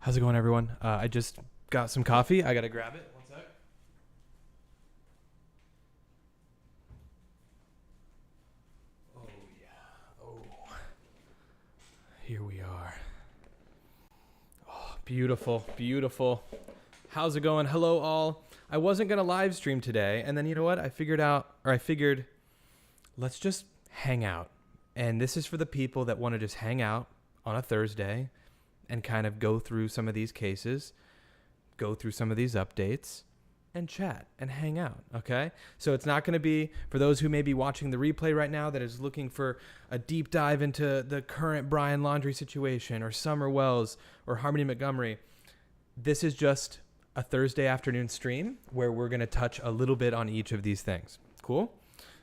How's it going, everyone? I just got some coffee. I gotta grab it. One sec. Oh yeah. Oh, here we are. Oh, beautiful, beautiful. How's it going? Hello, all. I wasn't gonna live stream today, and then you know what? I figured, let's just hang out. And this is for the people that want to just hang out on a Thursday and kind of go through some of these cases, go through some of these updates, and chat and hang out, okay? So it's not going to be, for those who may be watching the replay right now that is looking for a deep dive into the current Brian Laundrie situation or Summer Wells or Harmony Montgomery, this is just a Thursday afternoon stream where we're going to touch a little bit on each of these things. Cool?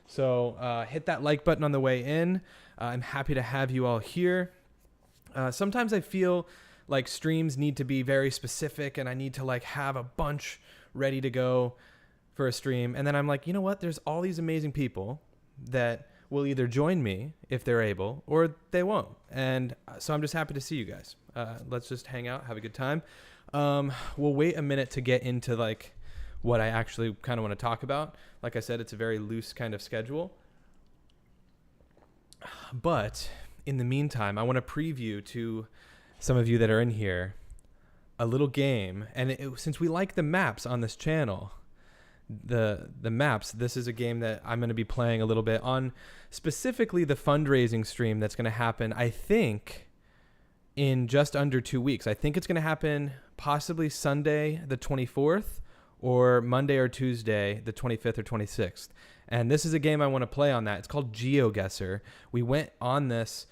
So hit that like button on the way in. I'm happy to have you all here. Sometimes I feel like streams need to be very specific and I need to like have a bunch ready to go for a stream. And then I'm like, you know what? There's all these amazing people that will either join me if they're able or they won't. And so I'm just happy to see you guys. Let's just hang out, have a good time. We'll wait a minute to get into like what I actually kind of want to talk about. Like I said, it's a very loose kind of schedule. But in the meantime, I want to preview to some of you that are in here a little game. And since we like the maps on this channel, the maps, this is a game that I'm going to be playing a little bit on, specifically the fundraising stream that's going to happen, I think, in just under 2 weeks. I think it's going to happen possibly Sunday the 24th or Monday or Tuesday the 25th or 26th. And this is a game I want to play on that. It's called Geoguessr. We went on this.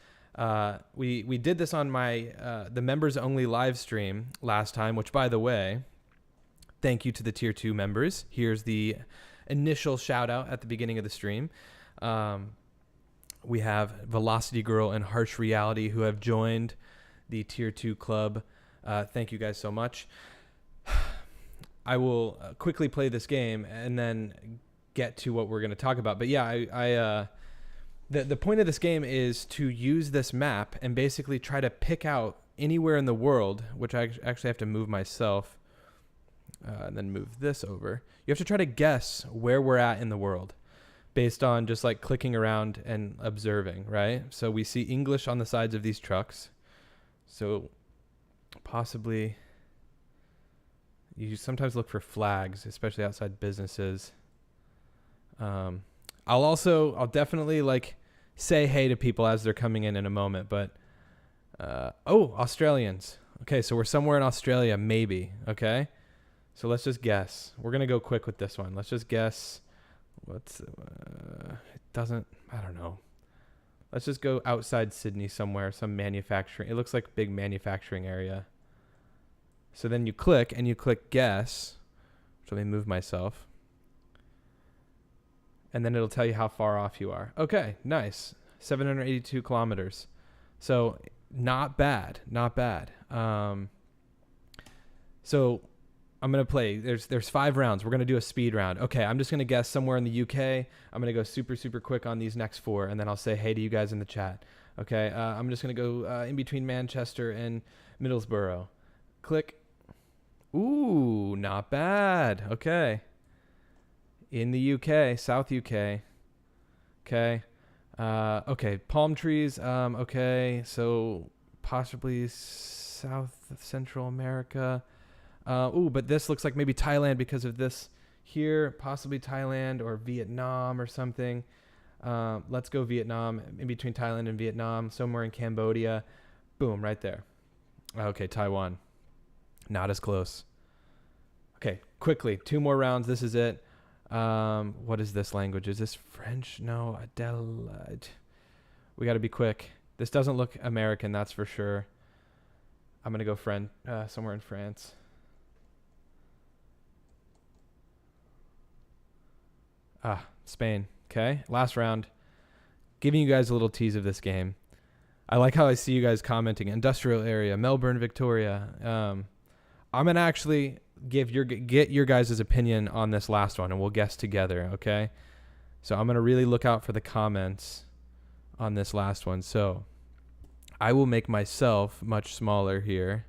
We did this on my the members only live stream last time, which, by the way, thank you to the tier 2 members. Here's the initial shout out at the beginning of the stream. We have Velocity Girl and Harsh Reality who have joined the tier 2 club. Thank you guys so much. I will quickly play this game and then get to what we're going to talk about. But yeah, the point of this game is to use this map and basically try to pick out anywhere in the world, which I actually have to move myself and then move this over. You have to try to guess where we're at in the world based on just like clicking around and observing, right? So we see English on the sides of these trucks. So possibly you sometimes look for flags, especially outside businesses. I'll definitely like say hey to people as they're coming in a moment, but Australians. Okay, so we're somewhere in Australia, maybe. Okay, so let's just guess. We're gonna go quick with this one. Let's just guess. It doesn't. I don't know. Let's just go outside Sydney somewhere, some manufacturing. It looks like a big manufacturing area. So then you click guess. So let me move myself. And then it'll tell you how far off you are. Okay, nice. 782 kilometers. So not bad, not bad. So I'm going to play. There's 5 rounds. We're going to do a speed round. Okay, I'm just going to guess somewhere in the UK. I'm going to go super, super quick on these next 4, and then I'll say hey to you guys in the chat. Okay, I'm just going to go in between Manchester and Middlesbrough. Click. Ooh, not bad. Okay. In the UK, South UK. Okay. Okay, palm trees. Okay, so possibly South Central America. But this looks like maybe Thailand because of this here. Possibly Thailand or Vietnam or something. Let's go Vietnam, in between Thailand and Vietnam, somewhere in Cambodia. Boom, right there. Okay, Taiwan. Not as close. Okay, quickly. 2 more rounds. This is it. What is this language? Is this French? No, Adelaide. We got to be quick. This doesn't look American, that's for sure. I'm going to go somewhere in France. Spain. Okay, last round. Giving you guys a little tease of this game. I like how I see you guys commenting. Industrial area, Melbourne, Victoria. I'm going to actually get your guys' opinion on this last one, and we'll guess together, okay? So I'm going to really look out for the comments on this last one. So I will make myself much smaller here.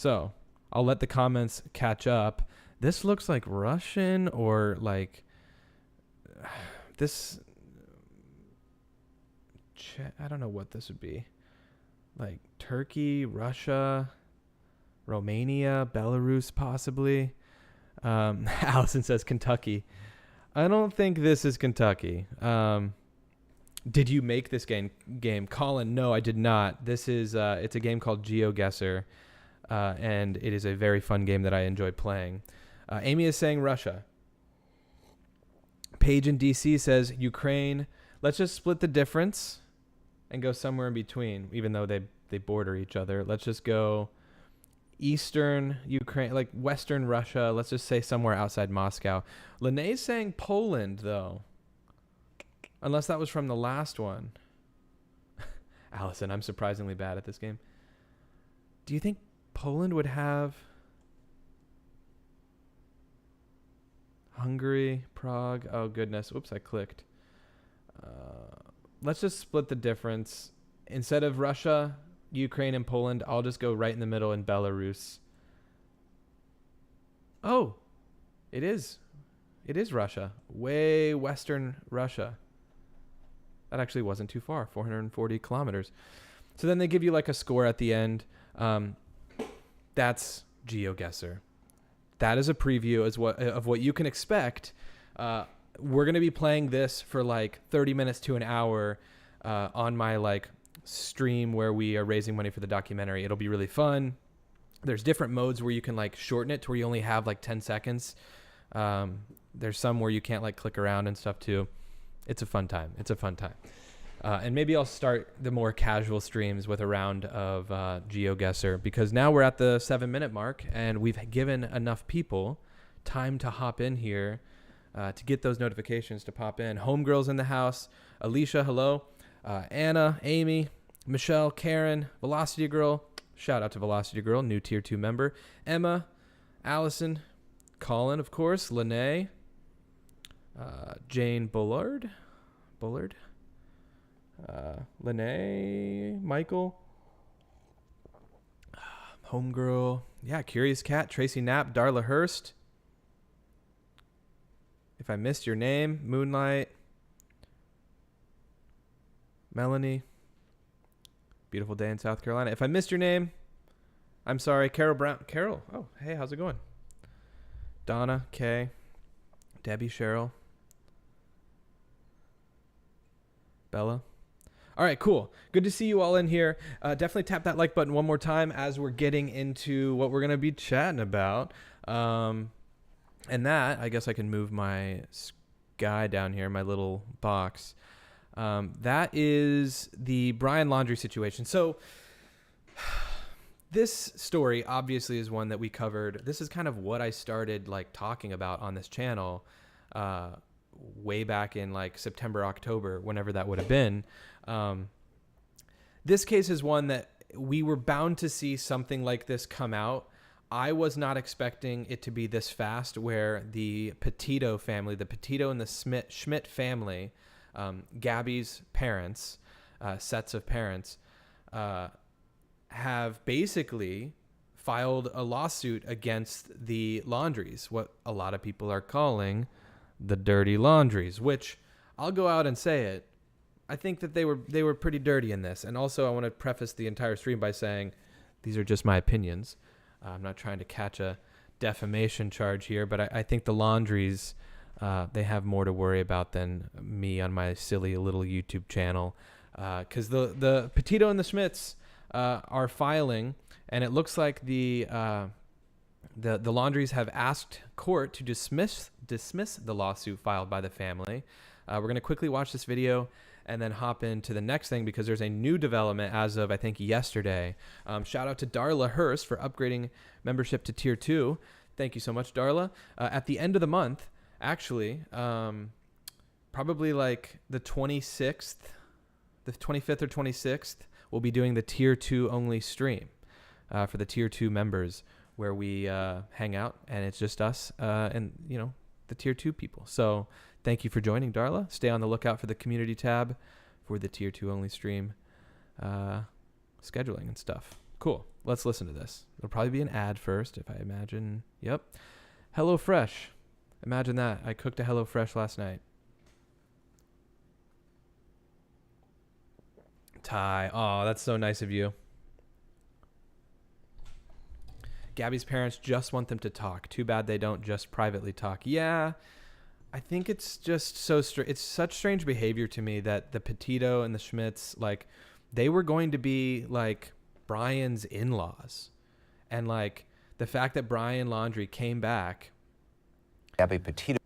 So I'll let the comments catch up. This looks like Russian or like this. I don't know what this would be. Like Turkey, Russia, Romania, Belarus, possibly. Allison says Kentucky. I don't think this is Kentucky. Did you make this game? Colin, no, I did not. This is it's a game called Geoguessr, and it is a very fun game that I enjoy playing. Amy is saying Russia. Paige in DC says Ukraine. Let's just split the difference and go somewhere in between, even though they border each other. Let's just go Eastern Ukraine, like Western Russia. Let's just say somewhere outside Moscow. Lene's saying Poland, though. Unless that was from the last one. Allison, I'm surprisingly bad at this game. Do you think Poland would have Hungary, Prague? Oh, goodness. Oops, I clicked. Let's just split the difference. Instead of Russia, Ukraine, and Poland, I'll just go right in the middle in Belarus. Oh, it is. It is Russia. Way Western Russia. That actually wasn't too far, 440 kilometers. So then they give you like a score at the end. That's Geoguessr. That is a preview of what you can expect. We're going to be playing this for like 30 minutes to an hour on my like stream where we are raising money for the documentary. It'll be really fun. There's different modes where you can like shorten it to where you only have like 10 seconds. There's some where you can't like click around and stuff too. It's a fun time. And maybe I'll start the more casual streams with a round of Geoguessr, because now we're at the 7-minute mark and we've given enough people time to hop in here to get those notifications to pop in. Homegirl's in the house. Alicia, hello. Anna, Amy, Michelle, Karen, Velocity Girl. Shout out to Velocity Girl, new tier 2 member. Emma, Allison, Colin, of course, Lene, Jane Bullard, Lene, Michael, Homegirl, yeah, Curious Cat, Tracy Knapp, Darla Hurst. If I missed your name, Moonlight, Melanie, beautiful day in South Carolina. If I missed your name, I'm sorry. Carol Brown, Carol. Oh, hey, how's it going? Donna, Kay, Debbie, Cheryl, Bella. All right, cool. Good to see you all in here. Definitely tap that like button one more time as we're getting into what we're going to be chatting about. And that, I guess I can move my guy down here, my little box. That is the Brian Laundrie situation. So this story obviously is one that we covered. This is kind of what I started like talking about on this channel way back in like September, October, whenever that would have been. This case is one that we were bound to see something like this come out. I was not expecting it to be this fast, where the Petito family, the Petito and the Schmidt family, Gabby's parents, sets of parents, have basically filed a lawsuit against the Laundries, what a lot of people are calling the dirty Laundries, which I'll go out and say it. I think that they were pretty dirty in this. And also I want to preface the entire stream by saying these are just my opinions. I'm not trying to catch a defamation charge here, but I think the Laundries, they have more to worry about than me on my silly little YouTube channel. Because the Petito and the Schmidts are filing, and it looks like the Laundries have asked court to dismiss the lawsuit filed by the family. We're going to quickly watch this video and then hop into the next thing, because there's a new development as of, I think, yesterday. Shout out to Darla Hurst for upgrading membership to Tier 2. Thank you so much, Darla. At the end of the month, actually, probably like the 26th, the 25th or 26th, we'll be doing the Tier 2 only stream for the Tier 2 members, where we hang out, and it's just us and, you know, the Tier 2 people. So thank you for joining, Darla. Stay on the lookout for the community tab for the Tier 2 only stream scheduling and stuff. Cool. Let's listen to this. It'll probably be an ad first, if I imagine. Yep. HelloFresh. Imagine that. I cooked a HelloFresh last night. Ty. Oh, that's so nice of you. Gabby's parents just want them to talk. Too bad they don't just privately talk. Yeah, I think it's just so it's such strange behavior to me that the Petito and the Schmitz, like, they were going to be like Brian's in-laws, and like the fact that Brian Laundrie came back, Gabby Petito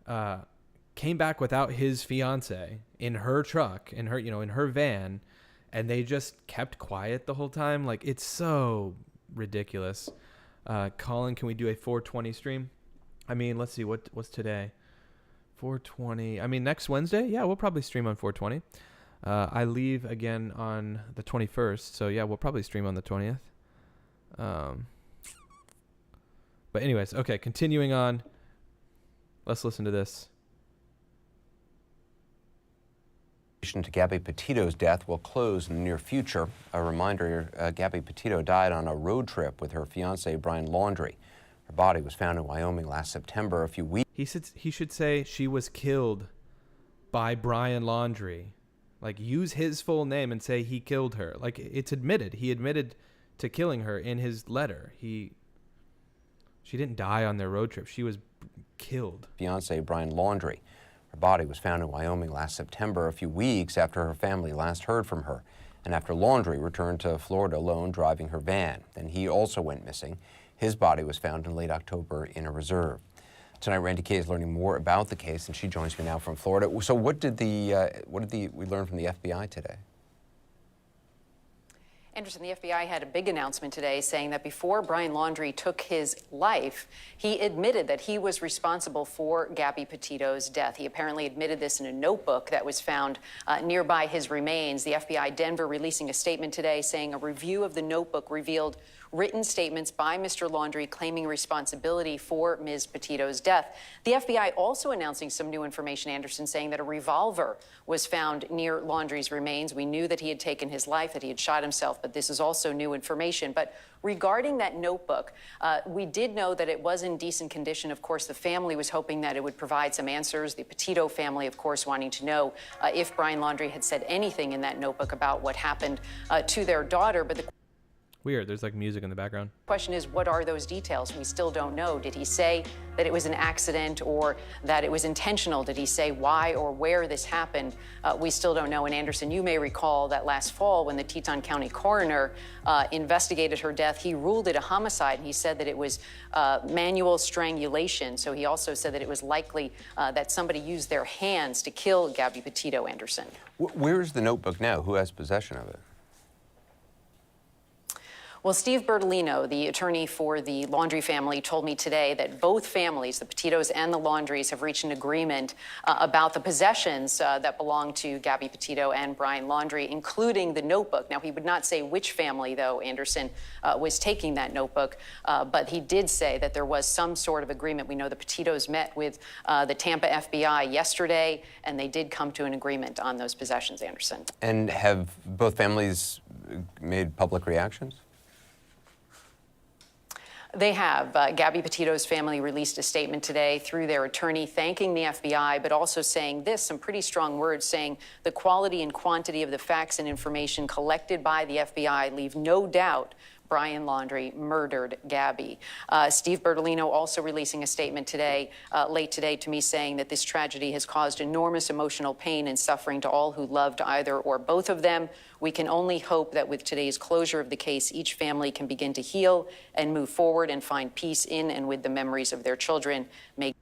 came back without his fiance in her truck, in her, in her van, and they just kept quiet the whole time. Like, it's so ridiculous. Colin, can we do a 420 stream? I mean, let's see, what's today? 420. I mean, next Wednesday? Yeah, we'll probably stream on 420. I leave again on the 21st, so yeah, we'll probably stream on the 20th. But anyways, okay, continuing on. Let's listen to this. to Gabby Petito's death will close in the near future. A reminder, Gabby Petito died on a road trip with her fiance, Brian Laundrie. Her body was found in Wyoming last September, a few weeks. He should say she was killed by Brian Laundrie. Like, use his full name and say he killed her. Like, it's admitted. He admitted to killing her in his letter. She didn't die on their road trip. She was killed. Fiance Brian Laundrie. Her body was found in Wyoming last September, a few weeks after her family last heard from her, and after Laundrie returned to Florida alone driving her van. Then he also went missing. His body was found in late October in a reserve. Tonight, Randy Kay is learning more about the case, and she joins me now from Florida. So what did we learn from the FBI today? Anderson, the FBI had a big announcement today saying that before Brian Laundrie took his life, he admitted that he was responsible for Gabby Petito's death. He apparently admitted this in a notebook that was found nearby his remains. The FBI Denver releasing a statement today saying a review of the notebook revealed written statements by Mr. Laundrie claiming responsibility for Ms. Petito's death. The FBI also announcing some new information, Anderson, saying that a revolver was found near Laundrie's remains. We knew that he had taken his life, that he had shot himself, but this is also new information. But regarding that notebook, we did know that it was in decent condition. Of course, the family was hoping that it would provide some answers. The Petito family, of course, wanting to know if Brian Laundrie had said anything in that notebook about what happened to their daughter. But the Weird. There's like music in the background. question is, what are those details? We still don't know. Did he say that it was an accident or that it was intentional? Did he say why or where this happened? We still don't know. And Anderson, you may recall that last fall when the Teton County coroner investigated her death, he ruled it a homicide. And he said that it was manual strangulation. So he also said that it was likely that somebody used their hands to kill Gabby Petito, Anderson. Where is the notebook now? Who has possession of it? Well, Steve Bertolino, the attorney for the Laundrie family, told me today that both families, the Petitos and the Laundries, have reached an agreement about the possessions that belong to Gabby Petito and Brian Laundrie, including the notebook. Now, he would not say which family, though, Anderson, was taking that notebook, but he did say that there was some sort of agreement. We know the Petitos met with the Tampa FBI yesterday, and they did come to an agreement on those possessions, Anderson. And have both families made public reactions? They have. Gabby Petito's family released a statement today through their attorney thanking the FBI, but also saying this, some pretty strong words, saying the quality and quantity of the facts and information collected by the FBI leave no doubt Brian Laundrie murdered Gabby. Steve Bertolino also releasing a statement today, late today to me, saying that this tragedy has caused enormous emotional pain and suffering to all who loved either or both of them. We can only hope that with today's closure of the case, each family can begin to heal and move forward and find peace in and with the memories of their children. May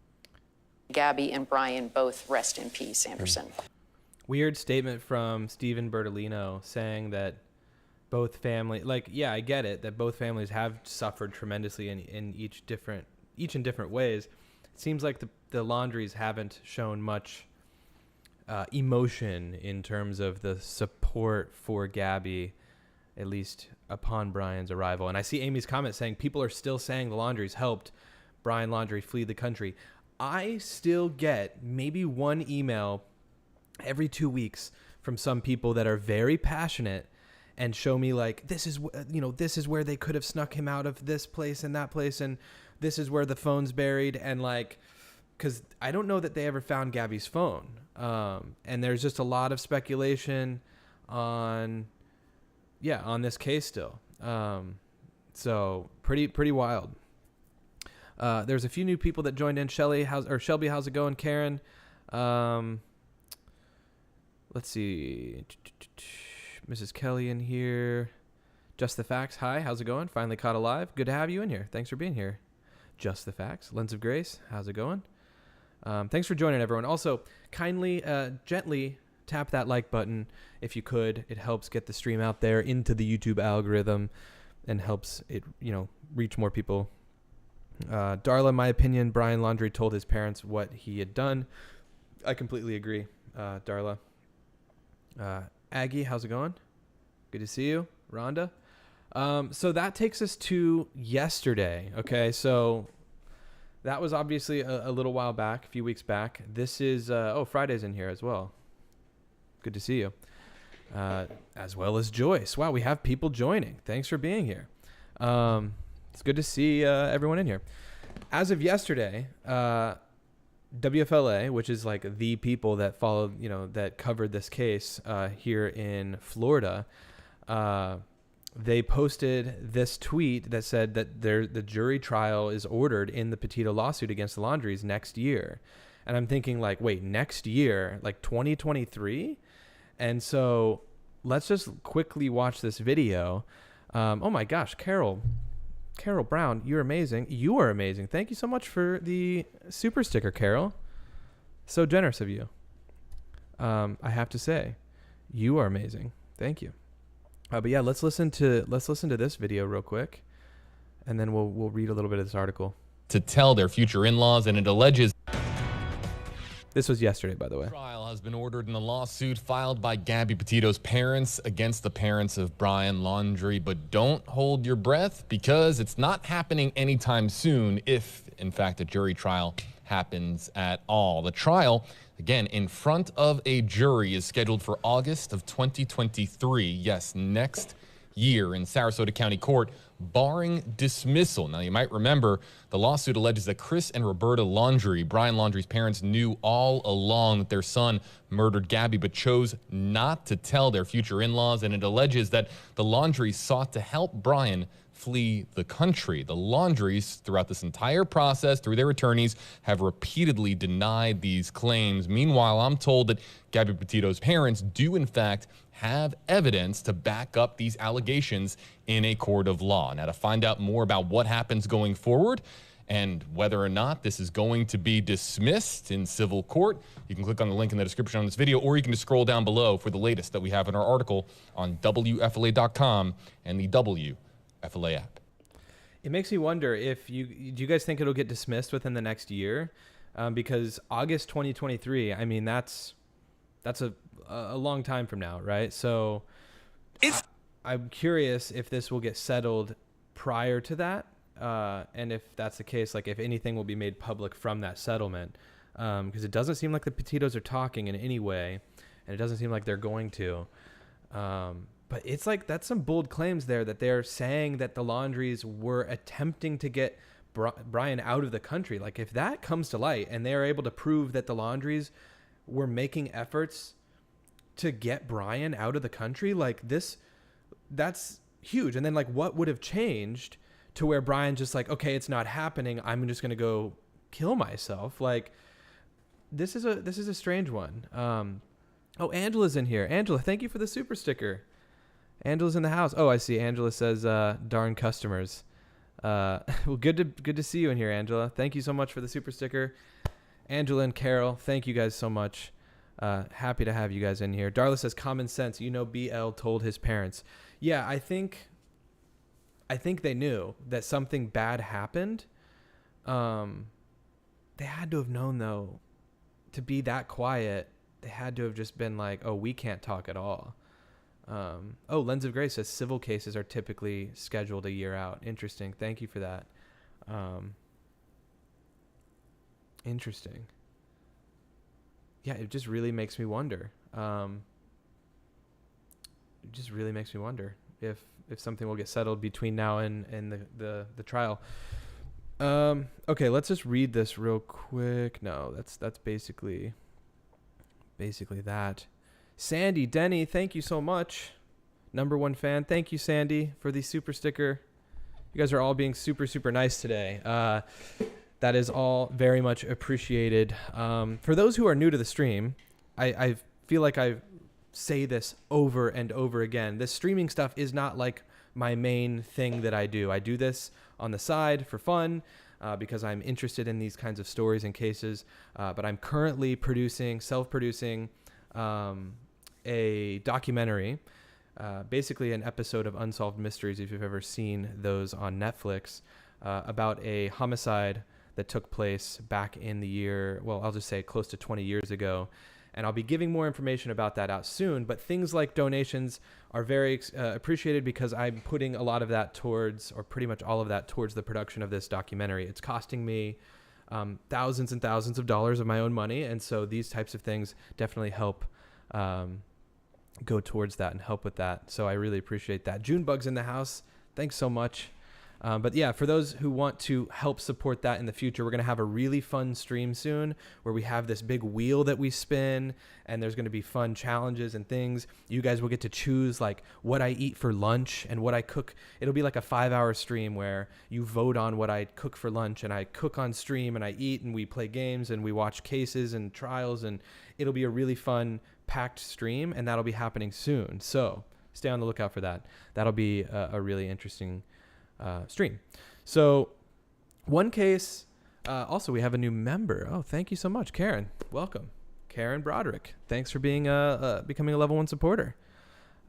Gabby and Brian both rest in peace, Anderson. Weird statement from Steven Bertolino saying that both families, like, yeah, I get it that both families have suffered tremendously in each in different ways. It seems like the Laundries haven't shown much emotion in terms of the support for Gabby, at least upon Brian's arrival. And I see Amy's comment saying people are still saying the Laundries helped Brian Laundrie flee the country. I still get maybe one email every 2 weeks from some people that are very passionate and show me like, this is, this is where they could have snuck him out of this place and that place. And this is where the phone's buried. And like, cause I don't know that they ever found Gabby's phone. And there's just a lot of speculation on this case still. So pretty wild. There's a few new people that joined in. Shelby, how's it going? Karen, let's see. Mrs. Kelly in here. Just the Facts. Hi, how's it going? Finally caught alive. Good to have you in here. Thanks for being here. Just the Facts. Lens of Grace, how's it going? Thanks for joining, everyone. Also, kindly, gently tap that like button if you could. It helps get the stream out there into the YouTube algorithm and helps it, reach more people. Darla, my opinion, Brian Laundrie told his parents what he had done. I completely agree, Darla. Aggie, how's it going? Good to see you. Rhonda. So that takes us to yesterday. Okay, so that was obviously a little while back, a few weeks back. This is, Friday's in here as well. Good to see you. As well as Joyce. Wow, we have people joining. Thanks for being here. It's good to see everyone in here. As of yesterday, WFLA, which is like the people that followed, that covered this case here in Florida, they posted this tweet that said that the jury trial is ordered in the Petito lawsuit against the Laundries next year. And I'm thinking like, wait, next year, like 2023? And so let's just quickly watch this video. Oh my gosh, Carol Brown, you're amazing. You are amazing. Thank you so much for the super sticker, Carol. So generous of you. I have to say, you are amazing. Thank you. But yeah, let's listen to this video real quick, and then we'll read a little bit of this article. To tell their future in-laws, and it alleges this was yesterday, by the way. Trial has been ordered in the lawsuit filed by Gabby Petito's parents against the parents of Brian Laundrie. But don't hold your breath, because it's not happening anytime soon, if in fact a jury trial happens at all. The trial, again, in front of a jury, is scheduled for August of 2023. Yes, next year in Sarasota County Court, barring dismissal. Now, you might remember the lawsuit alleges that Chris and Roberta Laundrie, Brian Laundrie's parents, knew all along that their son murdered Gabby, but chose not to tell their future in-laws. And it alleges that the Laundries sought to help Brian flee the country. The Laundries, throughout this entire process, through their attorneys, have repeatedly denied these claims. Meanwhile, I'm told that Gabby Petito's parents do, in fact, have evidence to back up these allegations in a court of law. Now, to find out more about what happens going forward and whether or not this is going to be dismissed in civil court, you can click on the link in the description on this video, or you can just scroll down below for the latest that we have in our article on WFLA.com and the WFLA app. It makes me wonder do you guys think it'll get dismissed within the next year? Because August 2023, I mean, that's a long time from now, right? So I'm curious if this will get settled prior to that. And if that's the case, like if anything will be made public from that settlement, because it doesn't seem like the Petitos are talking in any way, and it doesn't seem like they're going to. But it's like, that's some bold claims there, that they're saying that the Laundries were attempting to get Brian out of the country. Like if that comes to light and they're able to prove that the Laundries were making efforts to get Brian out of the country, like that's huge. And then like, what would have changed to where Brian just like, okay, it's not happening, I'm just going to go kill myself? Like this is a strange one. Oh, Angela's in here. Angela, thank you for the super sticker. Angela's in the house. Oh, I see. Angela says, darn customers. Well, good to see you in here, Angela. Thank you so much for the super sticker. Angela and Carol, thank you guys so much. Happy to have you guys in here. Darla says, common sense. BL told his parents. Yeah, I think they knew that something bad happened. They had to have known, though, to be that quiet. They had to have just been like, oh, we can't talk at all. Lens of Grace says civil cases are typically scheduled a year out. Interesting. Thank you for that. Interesting. Yeah, it just really makes me wonder. just really makes me wonder if something will get settled between now and the trial. Okay, let's just read this real quick. No, that's basically that. Sandy Denny, thank you so much. #1 fan. Thank you, Sandy, for the super sticker. You guys are all being super, super nice today. That is all very much appreciated. For those who are new to the stream, I feel like I say this over and over again. This streaming stuff is not like my main thing that I do. I do this on the side for fun because I'm interested in these kinds of stories and cases. But I'm currently self-producing a documentary, basically an episode of Unsolved Mysteries, if you've ever seen those on Netflix, about a homicide that took place back in the year, well, I'll just say close to 20 years ago. And I'll be giving more information about that out soon. But things like donations are very appreciated because I'm putting a lot of that towards, or pretty much all of that towards the production of this documentary. It's costing me thousands and thousands of dollars of my own money. And so these types of things definitely help go towards that and help with that. So I really appreciate that. Junebug's in the house. Thanks so much. But yeah, for those who want to help support that in the future, we're going to have a really fun stream soon where we have this big wheel that we spin and there's going to be fun challenges and things. You guys will get to choose like what I eat for lunch and what I cook. It'll be like a 5-hour stream where you vote on what I cook for lunch and I cook on stream and I eat and we play games and we watch cases and trials, and it'll be a really fun packed stream, and that'll be happening soon. So stay on the lookout for that. That'll be a really interesting stream. So one case, also we have a new member. Oh, thank you so much, Karen. Welcome, Karen Broderick. Thanks for being becoming a level 1 supporter.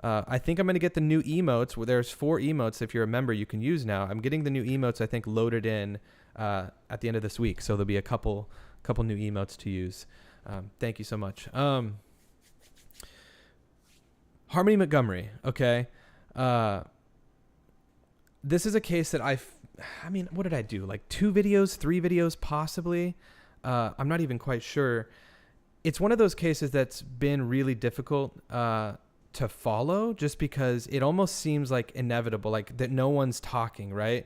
I think I'm going to get the new emotes. Well, there's 4 emotes if you're a member you can use now. I'm getting the new emotes, I think, loaded in at the end of this week. So there'll be a couple new emotes to use. Thank you so much. Harmony Montgomery. Okay. This is a case that I mean, what did I do? Like 2 videos, 3 videos, possibly. I'm not even quite sure. It's one of those cases that's been really difficult to follow just because it almost seems like inevitable, like that no one's talking, right?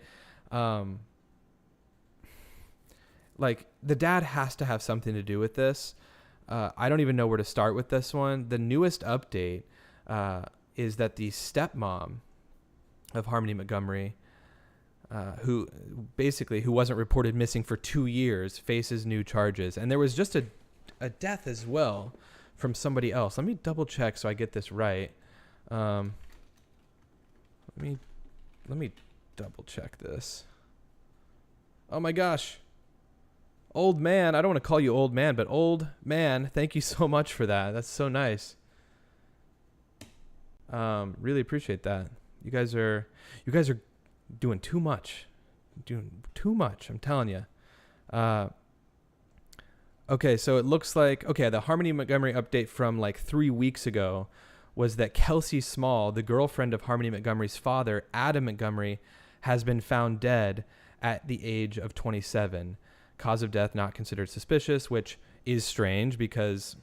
Like the dad has to have something to do with this. I don't even know where to start with this one. The newest update is that the stepmom of Harmony Montgomery, who wasn't reported missing for 2 years, faces new charges. And there was just a death as well from somebody else. Let me double check so I get this right. Let me double check this. Oh my gosh. Old man. I don't want to call you old man, but old man, thank you so much for that. That's so nice. Really appreciate that. You guys are doing too much. I'm telling you. Okay, so it looks like, the Harmony Montgomery update from like 3 weeks ago was that Kelsey Small, the girlfriend of Harmony Montgomery's father, Adam Montgomery, has been found dead at the age of 27. Cause of death not considered suspicious, which is strange because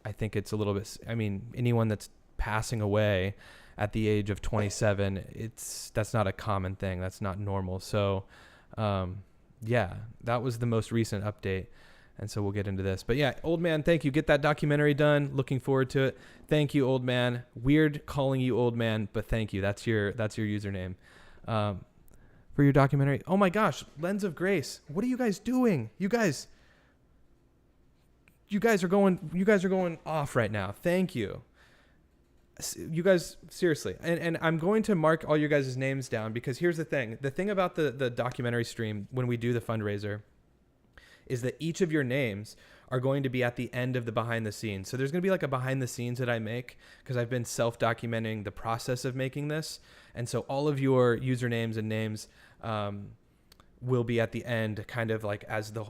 I think it's a little bit, anyone that's passing away at the age of 27, that's not a common thing. That's not normal. So, yeah, that was the most recent update. And so we'll get into this. But yeah, old man, thank you. Get that documentary done. Looking forward to it. Thank you, old man. Weird calling you old man, but thank you. That's your username for your documentary. Oh my gosh, Lens of Grace. What are you guys doing? You guys are going off right now. Thank you. You guys, seriously. And I'm going to mark all your guys' names down because here's the thing. The thing about the documentary stream when we do the fundraiser is that each of your names are going to be at the end of the behind the scenes. So there's going to be like a behind the scenes that I make because I've been self-documenting the process of making this. And so all of your usernames and names will be at the end, kind of like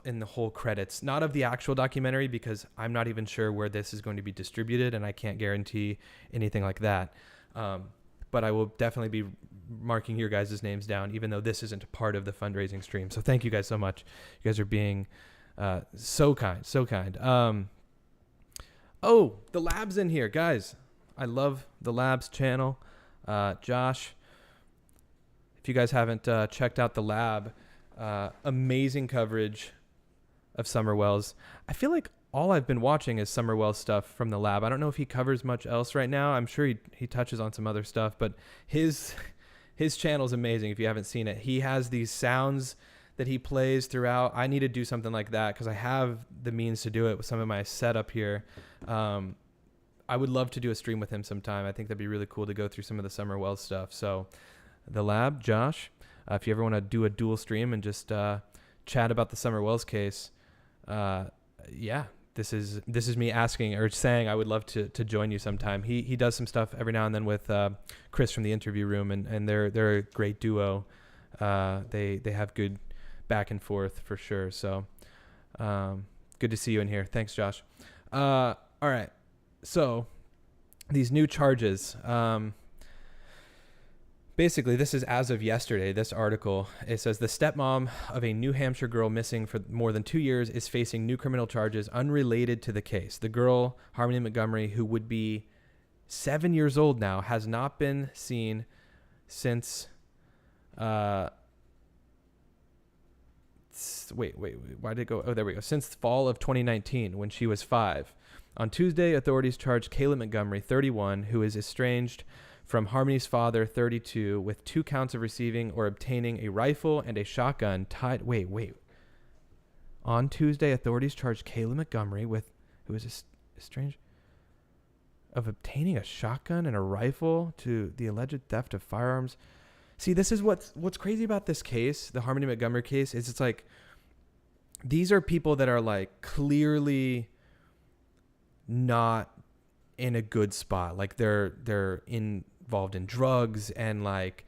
in the whole credits, not of the actual documentary because I'm not even sure where this is going to be distributed and I can't guarantee anything like that. But I will definitely be marking your guys' names down, even though this isn't a part of the fundraising stream. So thank you guys so much. You guys are being so kind, so kind. Oh, the lab's in here, guys. I love the Labs channel. Josh, if you guys haven't checked out the Lab, amazing coverage of Summer Wells. I feel like all I've been watching is Summer Wells stuff from the Lab. I don't know if he covers much else right now. I'm sure he touches on some other stuff, but his channel is amazing if you haven't seen it. He has these sounds that he plays throughout. I need to do something like that because I have the means to do it with some of my setup here. I would love to do a stream with him sometime. I think that'd be really cool to go through some of the Summer Wells stuff. So the Lab, Josh, if you ever want to do a dual stream and just chat about the Summer Wells case, yeah, this is me asking or saying I would love to join you sometime. He does some stuff every now and then with Chris from the interview room, and they're a great duo. They have good back and forth for sure. So good to see you in here. Thanks, Josh. All right. So these new charges, basically this is as of yesterday, this article, it says the stepmom of a New Hampshire girl missing for more than 2 years is facing new criminal charges unrelated to the case. The girl, Harmony Montgomery, who would be 7 years old now, has not been seen since, why did it go? Oh, there we go. Since the fall of 2019 when she was 5. On Tuesday, authorities charged Kayla Montgomery, 31, who is estranged from Harmony's father, 32, with 2 counts of receiving or obtaining a rifle and a shotgun tied. On Tuesday, authorities charged Kayla Montgomery who is estranged, of obtaining a shotgun and a rifle to the alleged theft of firearms. See, this is what's crazy about this case, the Harmony Montgomery case, is it's like these are people that are like clearly not in a good spot. Like they're involved in drugs, and like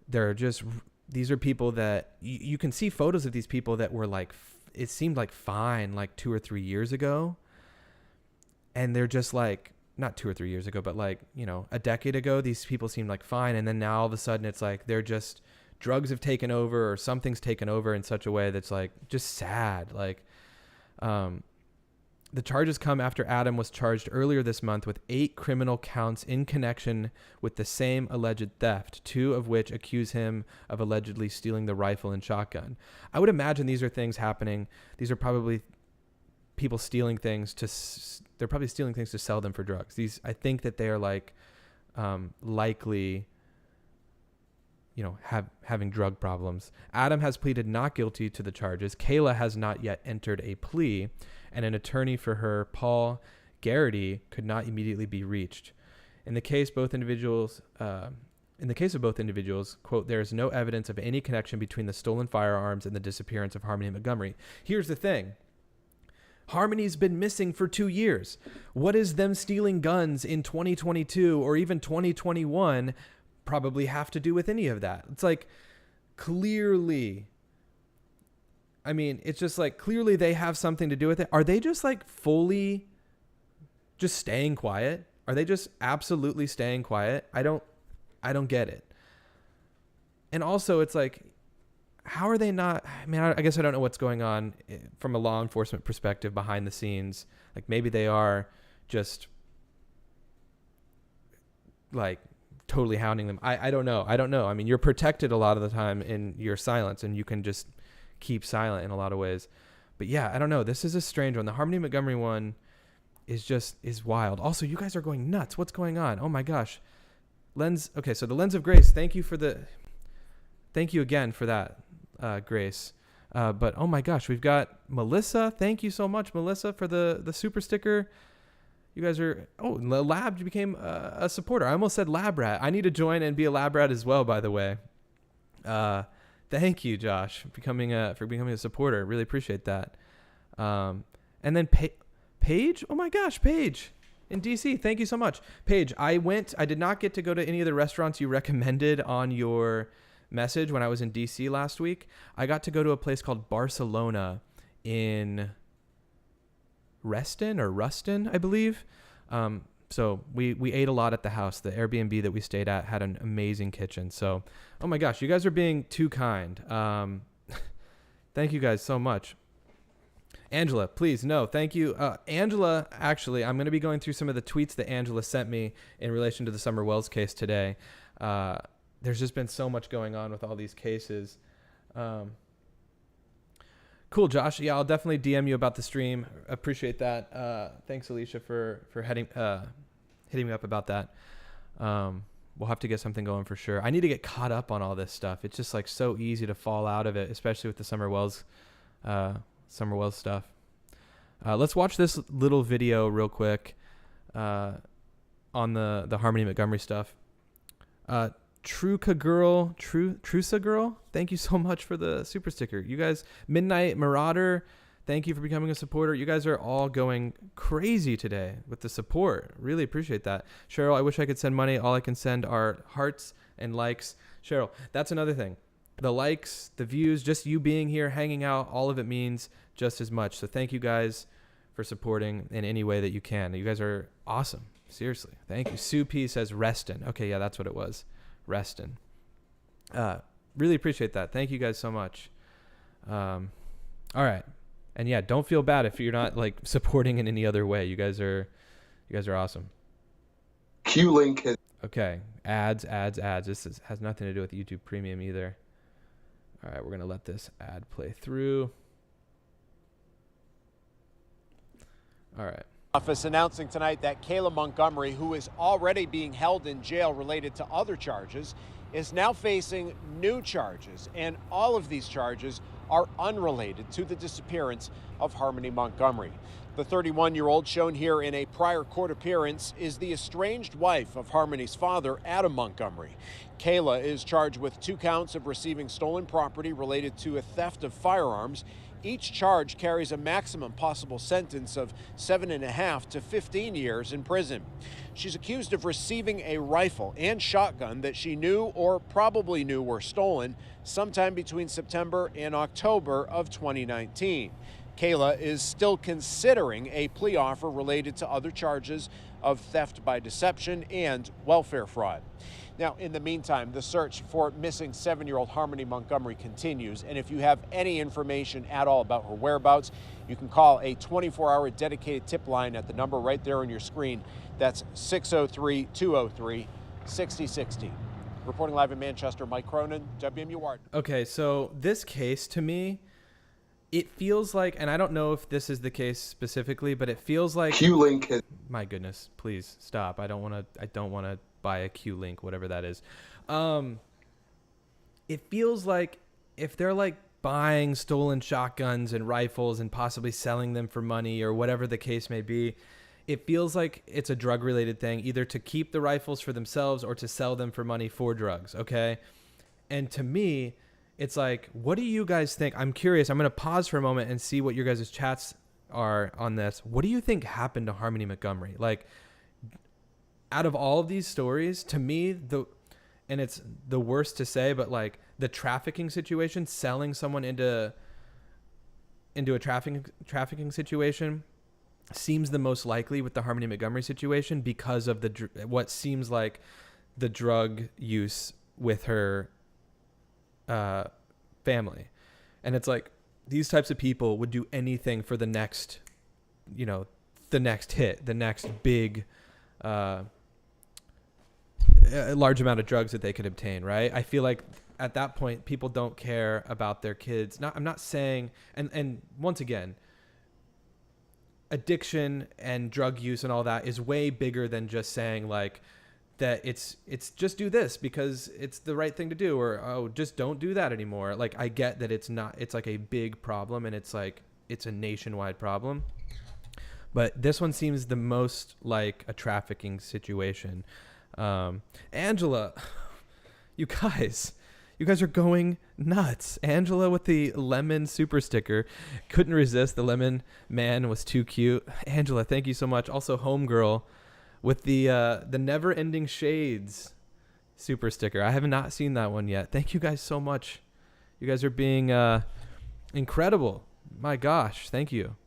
these are people that you can see photos of these people that were like, it seemed like fine like 2 or 3 years ago, and they're just like, not 2 or 3 years ago, but like, you know, a decade ago, these people seemed like fine, and then now all of a sudden it's like they're just, drugs have taken over or something's taken over in such a way that's like just sad. Like the charges come after Adam was charged earlier this month with 8 criminal counts in connection with the same alleged theft, 2 of which accuse him of allegedly stealing the rifle and shotgun. I would imagine these are things happening. These are probably people stealing things they're probably stealing things to sell them for drugs. I think that they are like likely, you know, having drug problems. Adam has pleaded not guilty to the charges. Kayla has not yet entered a plea, and an attorney for her, Paul Garrity, could not immediately be reached. In the case of both individuals, quote, there is no evidence of any connection between the stolen firearms and the disappearance of Harmony Montgomery. Here's the thing. Harmony's been missing for 2 years. What is them stealing guns in 2022 or even 2021 probably have to do with any of that? It's like, clearly, I mean, it's just like, clearly they have something to do with it. Are they just like fully just staying quiet? Are they just absolutely staying quiet? I don't get it. And also it's like, how are they not? I mean, I guess I don't know what's going on from a law enforcement perspective behind the scenes. Like maybe they are just like totally hounding them. I don't know. I mean, you're protected a lot of the time in your silence, and you can just keep silent in a lot of ways. But yeah, I don't know. This is a strange one. The Harmony Montgomery one is wild. Also, you guys are going nuts. What's going on? Oh my gosh. Lens. Okay. So the Lens of Grace, thank you again for that, Grace. But oh my gosh, we've got Melissa. Thank you so much, Melissa, for the super sticker. You guys are, the Lab became a supporter. I almost said Lab Rat. I need to join and be a Lab Rat as well, by the way. Thank you, Josh, for becoming a supporter. Really appreciate that. And then Paige. Oh my gosh, Paige in DC. Thank you so much, Paige. I did not get to go to any of the restaurants you recommended on your message when I was in DC last week. I got to go to a place called Barcelona in Ruston, I believe. So we ate a lot at the house. The Airbnb that we stayed at had an amazing kitchen. So, oh my gosh, you guys are being too kind. Thank you guys so much. Angela, please, no, thank you. Angela, actually, I'm going to be going through some of the tweets that Angela sent me in relation to the Summer Wells case today. There's just been so much going on with all these cases. Cool, Josh. Yeah, I'll definitely DM you about the stream. Appreciate that. Thanks, Alicia, for hitting me up about that. We'll have to get something going for sure. I need to get caught up on all this stuff. It's just like so easy to fall out of it, especially with the Summer Wells stuff. Let's watch this little video real quick on the Harmony Montgomery stuff. Trusa Girl, thank you so much for the super sticker. You guys, Midnight Marauder, thank you for becoming a supporter. You guys are all going crazy today with the support. Really appreciate that. Cheryl, I wish I could send money. All I can send are hearts and likes. Cheryl, that's another thing. The likes, the views, just you being here, hanging out, all of it means just as much. So thank you guys for supporting in any way that you can. You guys are awesome. Seriously. Thank you. Sue P says Reston. Okay, yeah, that's what it was. Reston. Really appreciate that. Thank you guys so much. All right. And yeah, don't feel bad if you're not like supporting in any other way. You guys are awesome. Q link. Okay. Ads. This has nothing to do with YouTube Premium either. All right. We're going to let this ad play through. All right. Office announcing tonight that Kayla Montgomery, who is already being held in jail related to other charges, is now facing new charges. And all of these charges are unrelated to the disappearance of Harmony Montgomery. The 31-year-old shown here in a prior court appearance is the estranged wife of Harmony's father, Adam Montgomery. Kayla is charged with 2 counts of receiving stolen property related to a theft of firearms. Each charge carries a maximum possible sentence of 7.5 to 15 years in prison. She's accused of receiving a rifle and shotgun that she knew or probably knew were stolen sometime between September and October of 2019. Kayla is still considering a plea offer related to other charges of theft by deception and welfare fraud. Now, in the meantime, the search for missing 7-year-old Harmony Montgomery continues, and if you have any information at all about her whereabouts, you can call a 24-hour dedicated tip line at the number right there on your screen. That's 603-203-6060. Reporting live in Manchester, Mike Cronin, WMU Ward. Okay, so this case to me, it feels like, and I don't know if this is the case specifically, but it feels like Q link. My goodness, please stop. I don't want to buy a Q link, whatever that is. It feels like if they're like buying stolen shotguns and rifles and possibly selling them for money or whatever the case may be, it feels like it's a drug related thing, either to keep the rifles for themselves or to sell them for money for drugs. Okay. And to me, it's like, what do you guys think? I'm curious. I'm going to pause for a moment and see what your guys' chats are on this. What do you think happened to Harmony Montgomery? Like, out of all of these stories, to me, and it's the worst to say, but like the trafficking situation, selling someone into a trafficking situation seems the most likely with the Harmony Montgomery situation because of what seems like the drug use with her family. And it's like these types of people would do anything for the next hit, the next big large amount of drugs that they could obtain, right? I feel like at that point people don't care about their kids. I'm not saying, and once again, addiction and drug use and all that is way bigger than just saying like that it's just do this because it's the right thing to do, or oh, just don't do that anymore. Like, I get that it's like a big problem and it's like it's a nationwide problem, but this one seems the most like a trafficking situation. Angela, you guys are going nuts. Angela with the lemon super sticker, couldn't resist. The lemon man was too cute. Angela, thank you so much. Also, homegirl with the never ending shades super sticker. I have not seen that one yet. Thank you guys so much. You guys are being incredible. My gosh, thank you.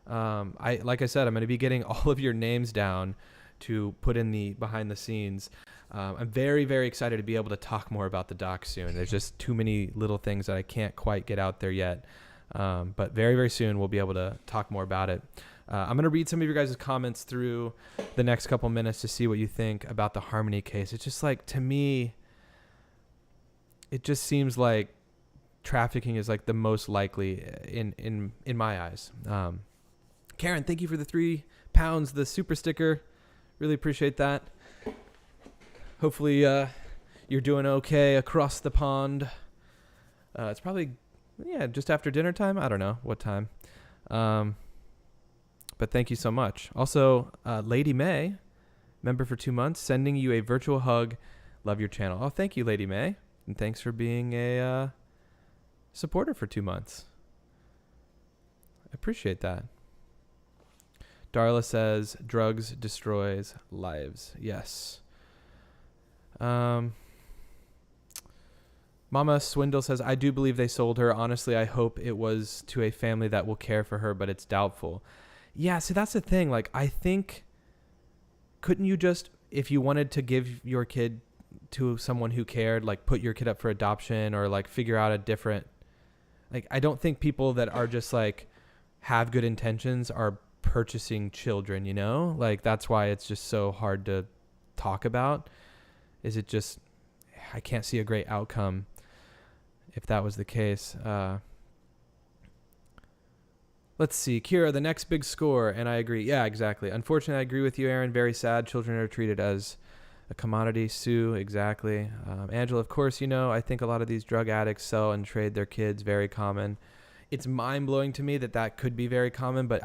Like I said, I'm going to be getting all of your names down to put in the behind the scenes. I'm very, very excited to be able to talk more about the doc soon. There's just too many little things that I can't quite get out there yet. But very, very soon we'll be able to talk more about it. I'm going to read some of your guys' comments through the next couple minutes to see what you think about the Harmony case. It's just like, to me, it just seems like trafficking is like the most likely in my eyes. Karen, thank you for the £3, the super sticker. Really appreciate that. Hopefully you're doing okay across the pond. It's probably, just after dinner time. I don't know what time. But thank you so much. Also, Lady May, member for 2 months, sending you a virtual hug. Love your channel. Oh, thank you, Lady May. And thanks for being a supporter for 2 months. I appreciate that. Darla says, drugs destroys lives. Yes. Mama Swindle says, I do believe they sold her. Honestly, I hope it was to a family that will care for her, but it's doubtful. Yeah, see, that's the thing. Like, I think, couldn't you just, if you wanted to give your kid to someone who cared, like put your kid up for adoption or like figure out a different, like, I don't think people that are just like have good intentions are purchasing children, you know? Like, that's why it's just so hard to talk about. Is it just, I can't see a great outcome if that was the case. Let's see. Kira, the next big score. And I agree. Yeah, exactly. Unfortunately, I agree with you, Aaron. Very sad. Children are treated as a commodity. Sue, exactly. Angela, of course, I think a lot of these drug addicts sell and trade their kids. Very common. It's mind-blowing to me that could be very common, but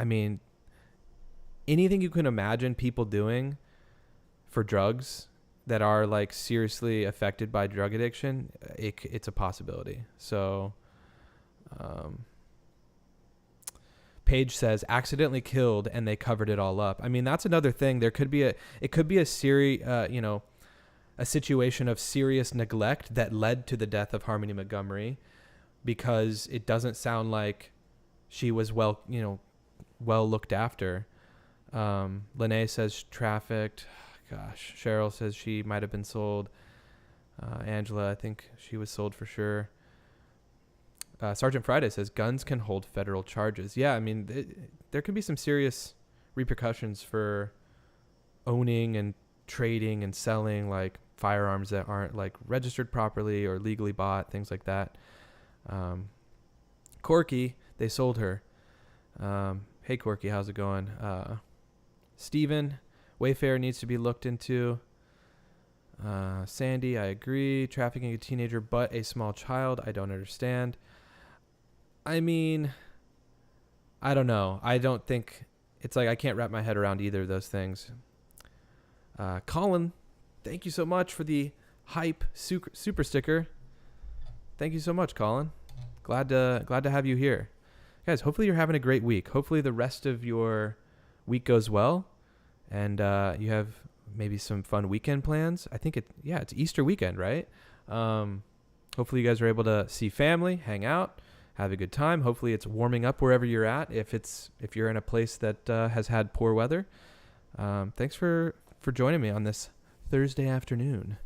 anything you can imagine people doing for drugs that are like seriously affected by drug addiction, it's a possibility. So, Paige says accidentally killed and they covered it all up. I mean, that's another thing. It could be a situation of serious neglect that led to the death of Harmony Montgomery, because it doesn't sound like she was well looked after. Lene says trafficked. Gosh, Cheryl says she might have been sold. Angela, I think she was sold for sure. Sergeant Friday says guns can hold federal charges. Yeah, I mean, there could be some serious repercussions for owning and trading and selling like firearms that aren't like registered properly or legally bought, things like that. Corky, they sold her. Hey Corky, how's it going? Steven, Wayfair needs to be looked into. Sandy, I agree. Trafficking a teenager but a small child, I don't understand. I mean, I don't know. I don't think, it's like I can't wrap my head around either of those things. Colin, thank you so much for the hype super sticker. Thank you so much, Colin. Glad to have you here. Guys, hopefully you're having a great week. Hopefully the rest of your week goes well and you have maybe some fun weekend plans. I think it's Easter weekend, right? Hopefully you guys are able to see family, hang out, have a good time. Hopefully it's warming up wherever you're at. If you're in a place that has had poor weather. Thanks for joining me on this Thursday afternoon.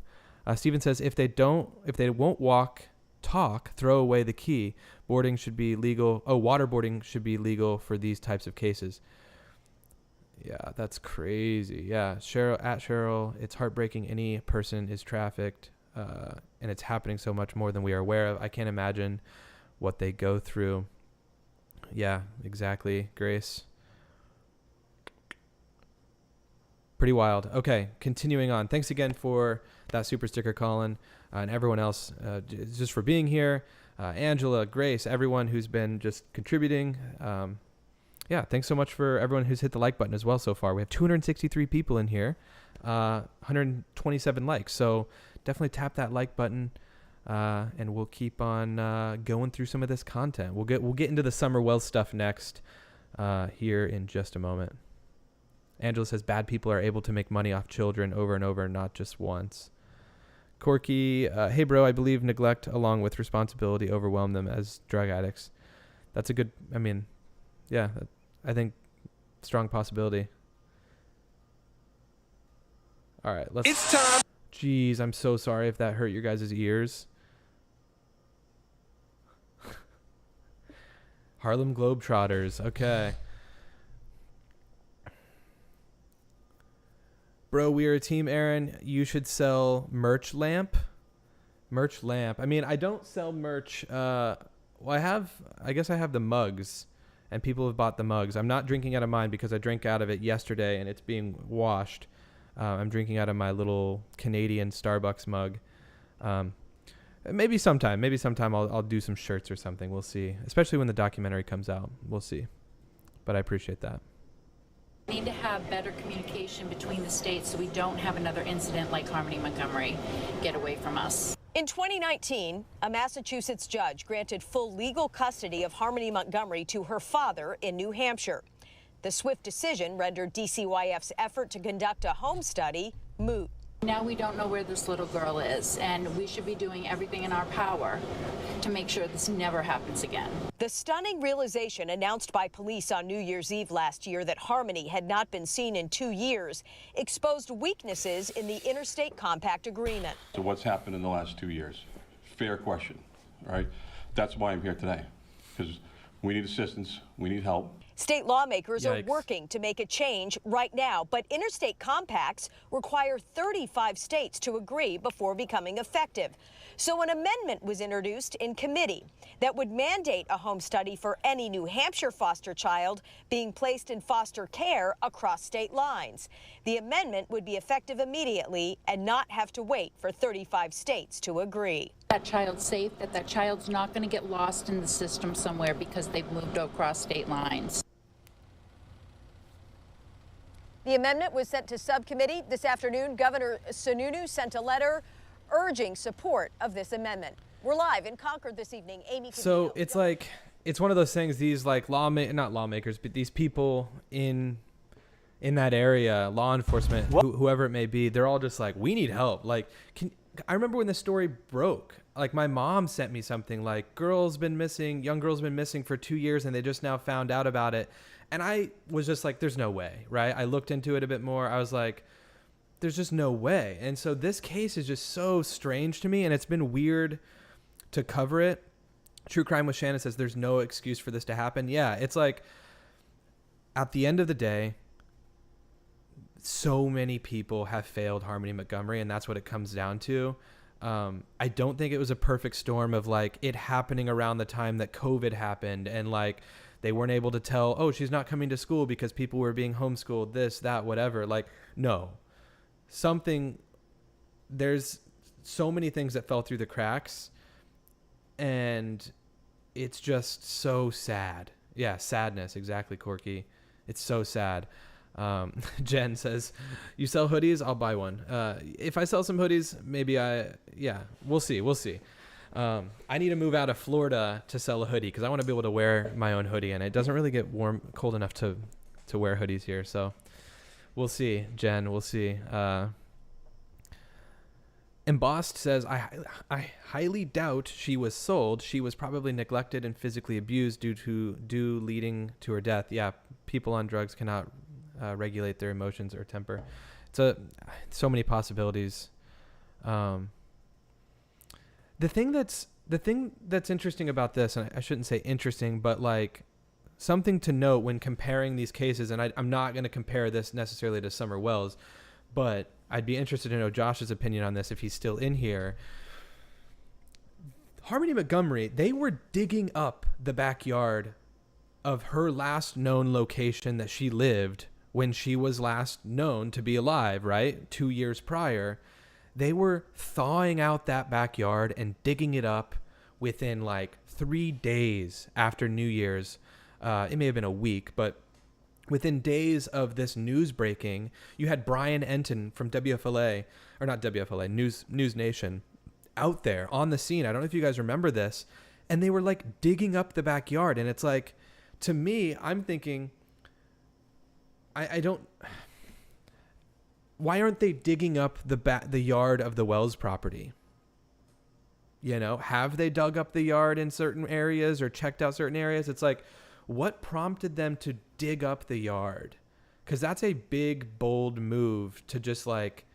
Steven says if they won't walk, talk, throw away the key. Boarding should be legal. Oh, waterboarding should be legal for these types of cases. Yeah, that's crazy. Yeah, Cheryl, it's heartbreaking. Any person is trafficked, and it's happening so much more than we are aware of. I can't imagine what they go through. Yeah, exactly, Grace. Pretty wild. Okay, continuing on. Thanks again for that super sticker, Colin, and everyone else just for being here. Angela, Grace, everyone who's been just contributing. Yeah, thanks so much for everyone who's hit the like button as well so far. We have 263 people in here, 127 likes. So definitely tap that like button, and we'll keep on going through some of this content. We'll get into the summer wealth stuff next here in just a moment. Angela says bad people are able to make money off children over and over, not just once. Corky, hey bro, I believe neglect along with responsibility overwhelm them as drug addicts. That's a good, yeah, I think strong possibility. All right, it's time. Jeez, I'm so sorry if that hurt your guys' ears. Harlem Globetrotters. Okay. Bro, we are a team, Aaron. You should sell merch lamp. Merch lamp. I mean, I don't sell merch. Well, I guess I have the mugs, and people have bought the mugs. I'm not drinking out of mine because I drank out of it yesterday and it's being washed. I'm drinking out of my little Canadian Starbucks mug. Maybe sometime I'll do some shirts or something. We'll see. Especially when the documentary comes out. We'll see. But I appreciate that. We need to have better communication between the states so we don't have another incident like Harmony Montgomery get away from us. In 2019, a Massachusetts judge granted full legal custody of Harmony Montgomery to her father in New Hampshire. The swift decision rendered DCYF's effort to conduct a home study moot. Now we don't know where this little girl is, and we should be doing everything in our power to make sure this never happens again. The stunning realization announced by police on New Year's Eve last year that Harmony had not been seen in 2 years exposed weaknesses in the Interstate Compact Agreement. So what's happened in the last 2 years? Fair question, all right? That's why I'm here today, because we need assistance, we need help. State lawmakers are Yikes. working to make a change right now, but interstate compacts require 35 states to agree before becoming effective. So an amendment was introduced in committee that would mandate a home study for any New Hampshire foster child being placed in foster care across state lines. The amendment would be effective immediately and not have to wait for 35 states to agree. That child's safe, that child's not going to get lost in the system somewhere because they've moved across state lines. The amendment was sent to subcommittee this afternoon. Governor Sununu sent a letter urging support of this amendment. We're live in Concord this evening. Amy. So Cadillo. it's one of those things. These like not lawmakers, but these people in that area, law enforcement, whoever it may be, they're all just like, we need help. Like, I remember when the story broke. Like my mom sent me something like, young girl's been missing for 2 years, and they just now found out about it. And I was just like, there's no way, right? I looked into it a bit more. I was like, there's just no way. And so this case is just so strange to me, and it's been weird to cover it. True Crime with Shannon says there's no excuse for this to happen. Yeah, it's like at the end of the day, so many people have failed Harmony Montgomery, and that's what it comes down to. I don't think it was a perfect storm of like it happening around the time that COVID happened, and like they weren't able to tell, oh, she's not coming to school because people were being homeschooled, this, that, whatever. Like, no. There's so many things that fell through the cracks, and it's just so sad. Yeah, sadness. Exactly, Corky. It's so sad. Jen says, you sell hoodies? I'll buy one. If I sell some hoodies, maybe we'll see. I need to move out of Florida to sell a hoodie because I want to be able to wear my own hoodie, and it doesn't really get cold enough to wear hoodies here. So we'll see, Jen. We'll see. Embossed says, I highly doubt she was sold. She was probably neglected and physically abused due leading to her death. Yeah, people on drugs cannot regulate their emotions or temper. So many possibilities. The thing that's interesting about this, and I shouldn't say interesting, but like something to note when comparing these cases, and I'm not going to compare this necessarily to Summer Wells, but I'd be interested to know Josh's opinion on this if he's still in here. Harmony Montgomery, they were digging up the backyard of her last known location that she lived when she was last known to be alive, right? 2 years prior. They were thawing out that backyard and digging it up within like 3 days after New Year's. It may have been a week, but within days of this news breaking, you had Brian Enton from WFLA, or not WFLA, News Nation, out there on the scene. I don't know if you guys remember this. And they were like digging up the backyard. And it's like, to me, I'm thinking, why aren't they digging up the yard of the Wells property? You know, have they dug up the yard in certain areas or checked out certain areas? It's like, what prompted them to dig up the yard? Because that's a big, bold move to just like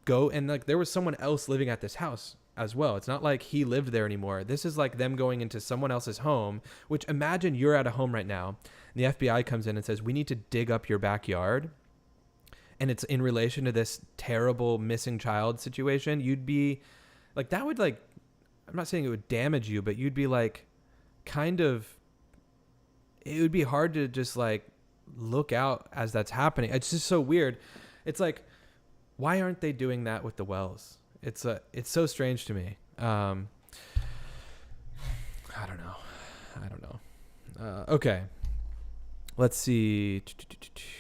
go and like there was someone else living at this house as well. It's not like he lived there anymore. This is like them going into someone else's home, which imagine you're at a home right now and the FBI comes in and says, we need to dig up your backyard. And it's in relation to this terrible missing child situation. You'd be like, that would like, I'm not saying it would damage you, but you'd be like, kind of, it would be hard to just like look out as that's happening. It's just so weird. It's like, why aren't they doing that with the wells? It's so strange to me. I don't know. Okay. Let's see.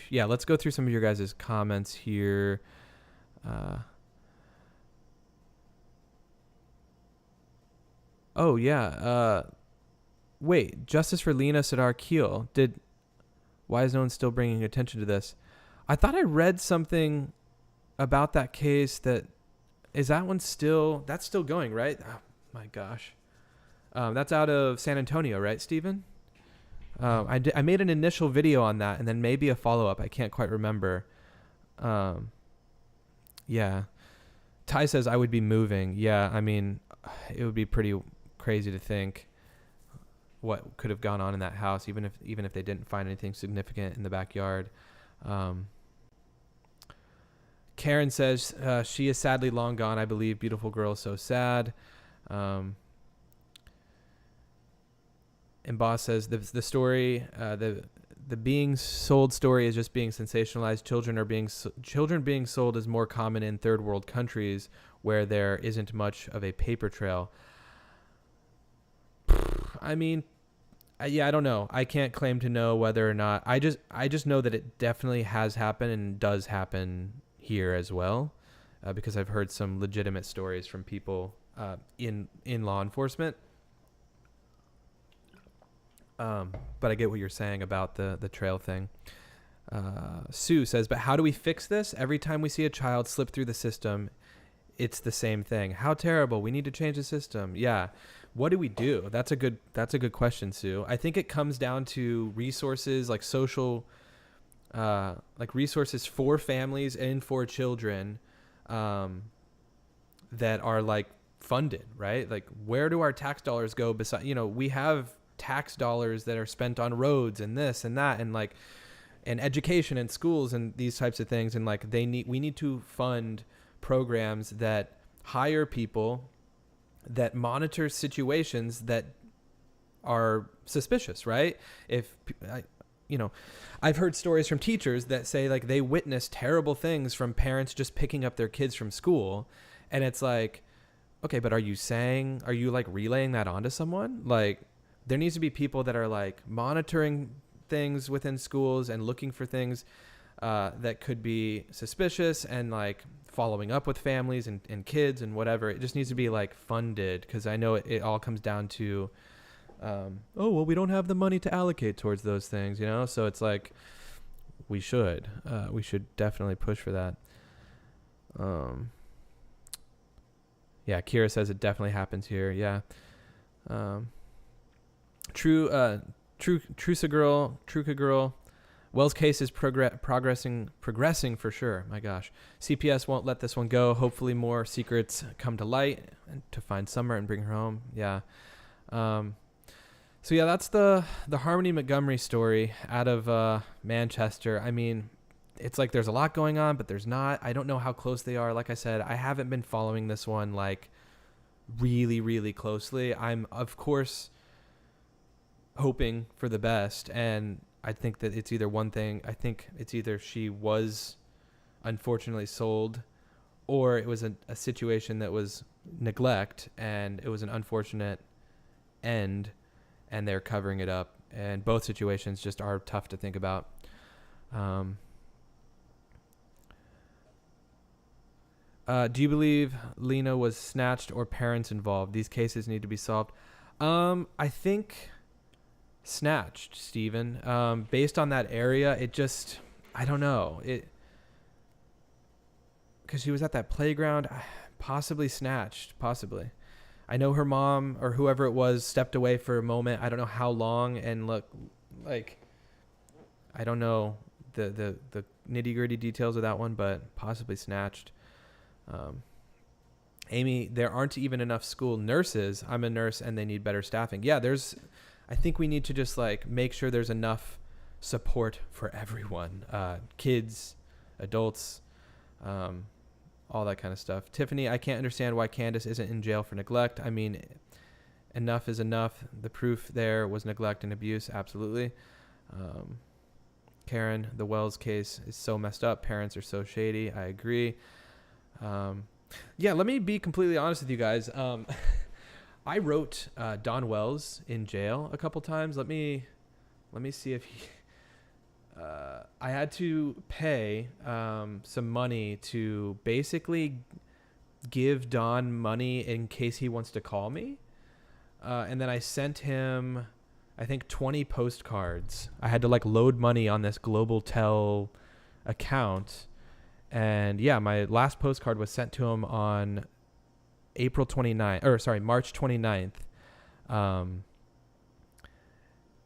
Yeah, let's go through some of your guys' comments here. Oh, yeah. Wait, justice for Lena Sadar Keel. Why is no one still bringing attention to this? I thought I read something about that case that's still going, right? Oh, my gosh. That's out of San Antonio, right, Steven? I made an initial video on that and then maybe a follow-up. I can't quite remember. Yeah. Ty says I would be moving. Yeah, I mean, it would be pretty crazy to think what could have gone on in that house, even if they didn't find anything significant in the backyard. Karen says she is sadly long gone, I believe. Beautiful girl, so sad. And Boss says the story, the being sold story is just being sensationalized. Children being sold is more common in third world countries where there isn't much of a paper trail. I mean, yeah, I don't know. I can't claim to know whether or not. I just know that it definitely has happened and does happen here as well, because I've heard some legitimate stories from people in law enforcement. But I get what you're saying about the trail thing. Sue says, but how do we fix this? Every time we see a child slip through the system, it's the same thing. How terrible. We need to change the system. Yeah. What do we do? That's a good question, Sue. I think it comes down to resources, like social, like resources for families and for children, that are like funded, right? Like, where do our tax dollars go? Besides, we have tax dollars that are spent on roads and this and that, and like, and education and schools and these types of things. And like, we need to fund programs that hire people that monitor situations that are suspicious, right? I've heard stories from teachers that say like they witness terrible things from parents just picking up their kids from school. And it's like, okay, but are you like relaying that onto someone? Like, there needs to be people that are like monitoring things within schools and looking for things that could be suspicious, and like following up with families and kids and whatever. It just needs to be like funded, because I know it all comes down to, we don't have the money to allocate towards those things, So it's like, we should definitely push for that. Yeah, Kira says it definitely happens here. Yeah. Truca girl. Wells' case is progressing for sure. My gosh. CPS won't let this one go. Hopefully more secrets come to light and to find Summer and bring her home. Yeah. So yeah, that's the Harmony Montgomery story out of Manchester. I mean, it's like there's a lot going on, but there's not. I don't know how close they are. Like I said, I haven't been following this one like really, really closely. I'm, of course, hoping for the best, and I think that it's either one thing. I think it's either she was unfortunately sold, or it was a situation that was neglect and it was an unfortunate end, and they're covering it up. And both situations just are tough to think about. Do you believe Lena was snatched or parents involved? These cases need to be solved. I think snatched, Stephen. Based on that area, it just, I don't know. Because she was at that playground, possibly snatched, possibly. I know her mom or whoever it was stepped away for a moment. I don't know how long, and look, like, I don't know the nitty gritty details of that one, but possibly snatched. Amy, there aren't even enough school nurses. I'm a nurse and they need better staffing. Yeah, I think we need to just like make sure there's enough support for everyone, kids, adults, all that kind of stuff. Tiffany, I can't understand why Candace isn't in jail for neglect. I mean, enough is enough. The proof there was neglect and abuse. Absolutely. Karen, the Wells case is so messed up. Parents are so shady. I agree. Yeah, let me be completely honest with you guys. I wrote Don Wells in jail a couple times. Let me see if he. I had to pay some money to basically give Don money in case he wants to call me, and then I sent him, I think, 20 postcards. I had to like load money on this Global Tel account. And yeah, my last postcard was sent to him on March 29th.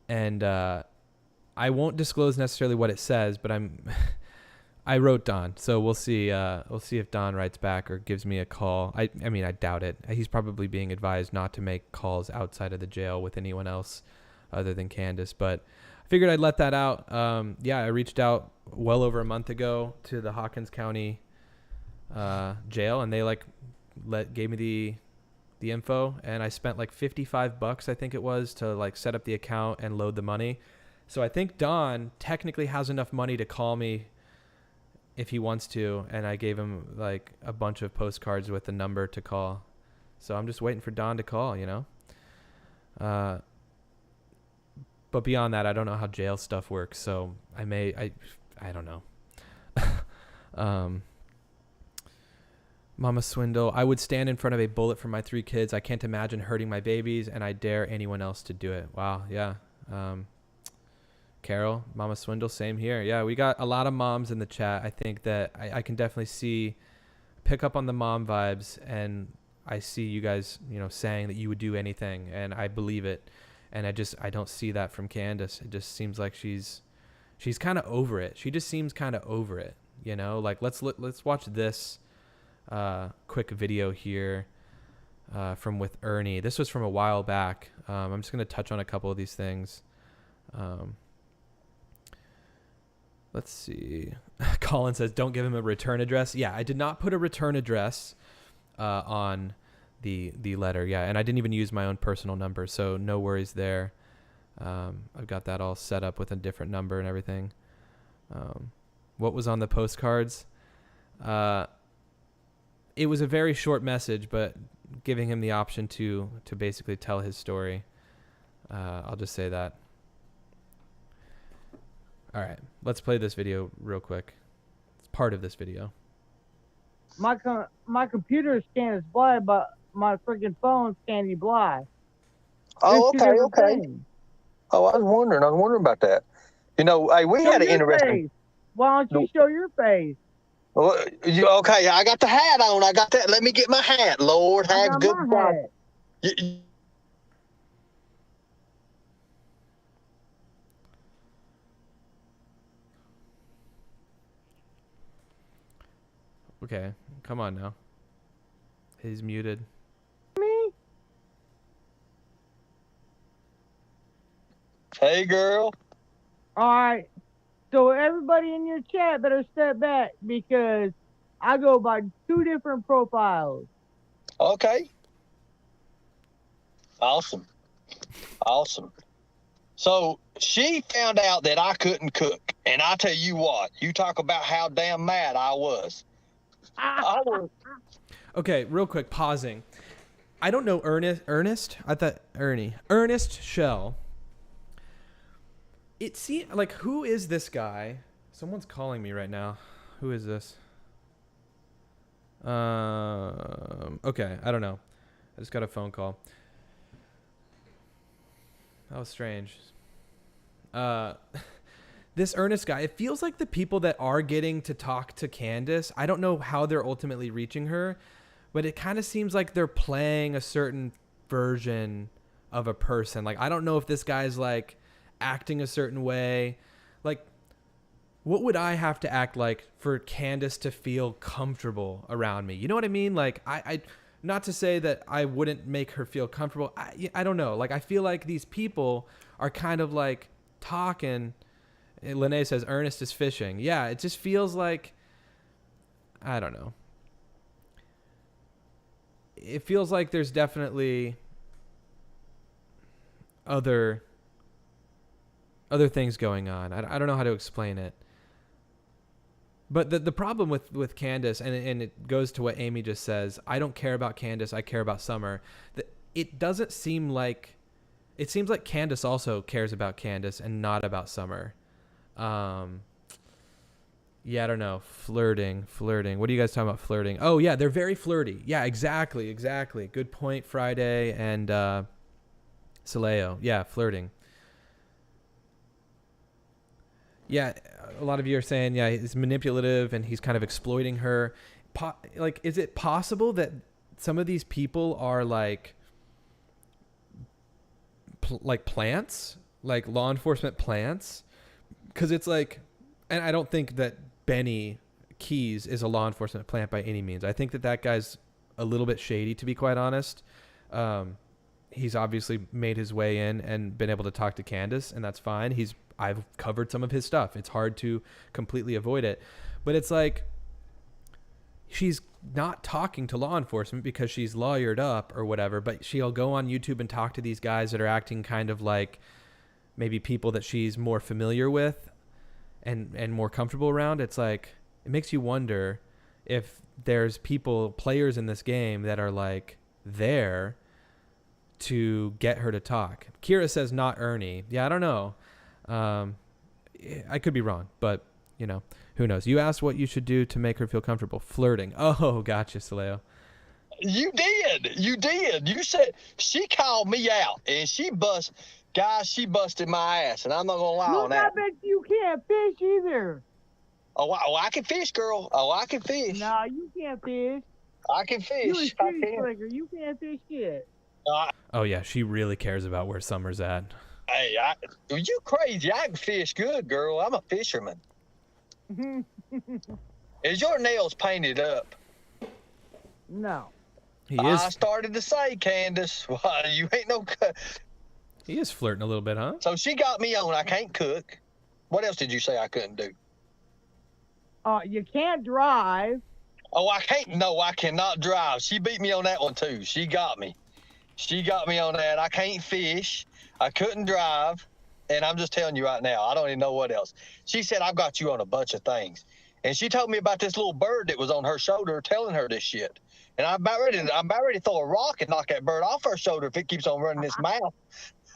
And I won't disclose necessarily what it says, but I wrote Don. So we'll see if Don writes back or gives me a call. I mean, I doubt it. He's probably being advised not to make calls outside of the jail with anyone else other than Candace, but I figured I'd let that out. Yeah, I reached out well over a month ago to the Hawkins County jail, and they gave me the info, and I spent like $55, I think it was, to like set up the account and load the money. So I think Don technically has enough money to call me if he wants to, and I gave him like a bunch of postcards with the number to call. So I'm just waiting for Don to call, you know. But beyond that, I don't know how jail stuff works, so I don't know. Mama Swindle, I would stand in front of a bullet for my 3 kids. I can't imagine hurting my babies, and I dare anyone else to do it. Wow, yeah. Carol, Mama Swindle, same here. Yeah, we got a lot of moms in the chat. I think that I can definitely pick up on the mom vibes, and I see you guys, you know, saying that you would do anything, and I believe it. And I don't see that from Candace. It just seems like she's kind of over it. She just seems kind of over it, you know? Like, let's watch this quick video here from with Ernie. This was from a while back. I'm just going to touch on a couple of these things. Let's see. Colin says, don't give him a return address. Yeah, I did not put a return address on the letter. Yeah, and I didn't even use my own personal number, so no worries there. I've got that all set up with a different number and everything. What was on the postcards? It was a very short message, but giving him the option to basically tell his story. I'll just say that. All right, let's play this video real quick. It's part of this video. My computer scans blind, but my freaking phone scanning blind. Oh, okay. Oh, I was wondering about that. You know, hey, we had an interesting. Face. Why don't you show your face? Well, okay, I got the hat on. I got that. Let me get my hat. Lord, have good God. Okay, come on now. He's muted. Me? Hey, girl. All right. So everybody in your chat better step back because I go by 2 different profiles. Okay. Awesome. So she found out that I couldn't cook, and I tell you what, you talk about how damn mad I was. Okay, real quick, pausing. I don't know Ernest. I thought Ernie. Ernest Shell. It seems like, who is this guy? Someone's calling me right now. Who is this? Okay, I don't know. I just got a phone call. That was strange. This Ernest guy, it feels like the people that are getting to talk to Candace, I don't know how they're ultimately reaching her, but it kind of seems like they're playing a certain version of a person. Like, I don't know if this guy's like acting a certain way. Like, what would I have to act like for Candace to feel comfortable around me? You know what I mean? Like, not to say that I wouldn't make her feel comfortable. I don't know. Like, I feel like these people are kind of like talking. Lene says Ernest is fishing. Yeah, it just feels like, I don't know. It feels like there's definitely other things going on. I don't know how to explain it. But the problem with Candace, and it goes to what Amy just says, I don't care about Candace, I care about Summer. It doesn't seem like, it seems like Candace also cares about Candace and not about Summer. Yeah, I don't know. Flirting. What are you guys talking about flirting? Oh, yeah, they're very flirty. Yeah, exactly. Good point, Friday and Soleo. Yeah, flirting. Yeah, a lot of you are saying, yeah, he's manipulative and he's kind of exploiting her. Like, is it possible that some of these people are like plants, like law enforcement plants? Because it's like, and I don't think that Benny Keys is a law enforcement plant by any means. I think that guy's a little bit shady, to be quite honest. He's obviously made his way in and been able to talk to Candace, and that's fine. I've covered some of his stuff. It's hard to completely avoid it. But it's like, she's not talking to law enforcement because she's lawyered up or whatever, but she'll go on YouTube and talk to these guys that are acting kind of like maybe people that she's more familiar with and more comfortable around. It's like, it makes you wonder if there's players in this game that are like there to get her to talk. Kira says not Ernie. Yeah, I don't know. I could be wrong, but you know, who knows? You asked what you should do to make her feel comfortable. Flirting. Oh, gotcha, Soleo. You did. You said she called me out and she busted my ass, and I'm not gonna lie on that. I bet you can't fish either. Oh, I can fish, girl. Oh, I can fish. No, you can't fish. I can fish. You a street slicker. You can't fish shit. Oh yeah, she really cares about where Summer's at. Hey, you crazy? I can fish good, girl. I'm a fisherman. Is your nails painted up? No. He is. I started to say, Candace, why you ain't no. He is flirting a little bit, huh? So she got me on. I can't cook. What else did you say I couldn't do? You can't drive. Oh, I can't. No, I cannot drive. She beat me on that one too. She got me. She got me on that. I can't fish. I couldn't drive. And I'm just telling you right now, I don't even know what else. She said, I've got you on a bunch of things. And she told me about this little bird that was on her shoulder telling her this shit. And I'm about ready to throw a rock and knock that bird off her shoulder if it keeps on running its mouth.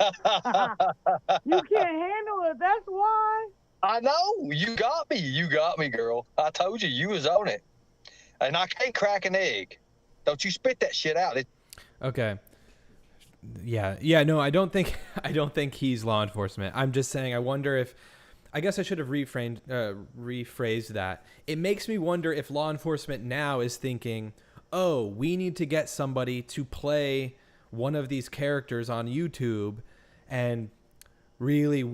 You can't handle it. That's why. I know. You got me, girl. I told you, you was on it. And I can't crack an egg. Don't you spit that shit out. Okay. Yeah. No, I don't think he's law enforcement. I'm just saying, I wonder if, I guess I should have rephrased that. It makes me wonder if law enforcement now is thinking, oh, we need to get somebody to play one of these characters on YouTube and really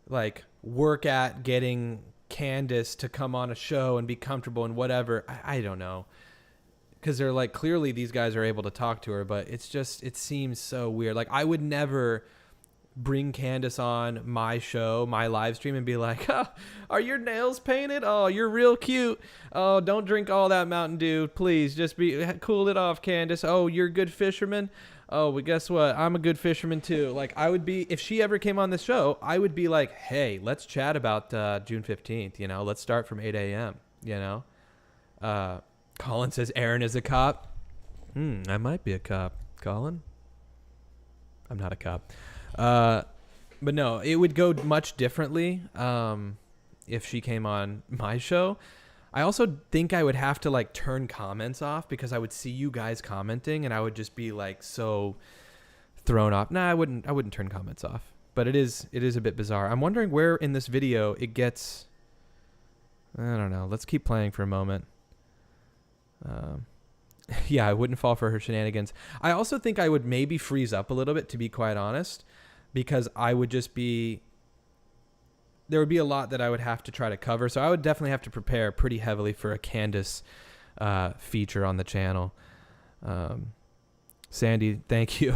like work at getting Candace to come on a show and be comfortable and whatever. I don't know. Because they're like, clearly these guys are able to talk to her, but it's just, it seems so weird. Like, I would never bring Candace on my show, my live stream, and be like, oh, are your nails painted? Oh, you're real cute. Oh, don't drink all that Mountain Dew. Please, just cool it off, Candace. Oh, you're a good fisherman? Oh, well, guess what? I'm a good fisherman too. Like, I would be, if she ever came on the show, I would be like, hey, let's chat about June 15th, you know? Let's start from 8 a.m., you know? Colin says Aaron is a cop. I might be a cop. Colin? I'm not a cop. But no, it would go much differently if she came on my show. I also think I would have to like turn comments off because I would see you guys commenting and I would just be like so thrown off. Nah, I wouldn't turn comments off. But it is a bit bizarre. I'm wondering where in this video it gets. I don't know. Let's keep playing for a moment. Yeah, I wouldn't fall for her shenanigans. I also think I would maybe freeze up a little bit, to be quite honest, because I would just be, there would be a lot that I would have to try to cover. So I would definitely have to prepare pretty heavily for a Candace feature on the channel. Sandy, thank you.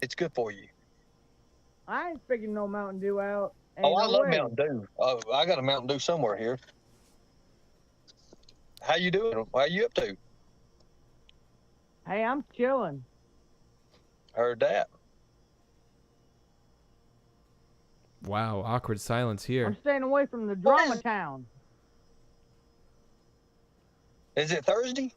It's good for you. I ain't picking no Mountain Dew out. I Ain't no love way. Mountain Dew. Oh, I got a Mountain Dew somewhere here. How you doing? What are you up to? Hey, I'm chilling. Heard that. Wow, awkward silence here. I'm staying away from the drama town. Is it Thursday?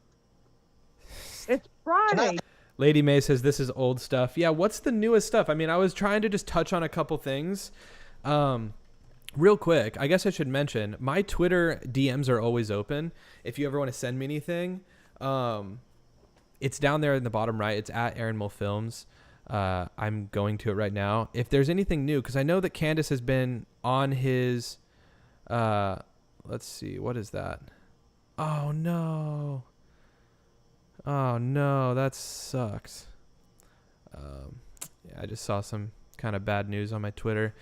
It's Friday. Lady May says this is old stuff. Yeah, what's the newest stuff? I mean, I was trying to just touch on a couple things. Real quick, I guess I should mention, my Twitter DMs are always open. If you ever want to send me anything, it's down there in the bottom right. It's at Aaron Mull Films. I'm going to it right now. If there's anything new, because I know that Candace has been on his, let's see, what is that? Oh, no. Oh, no, that sucks. Yeah, I just saw some kind of bad news on my Twitter.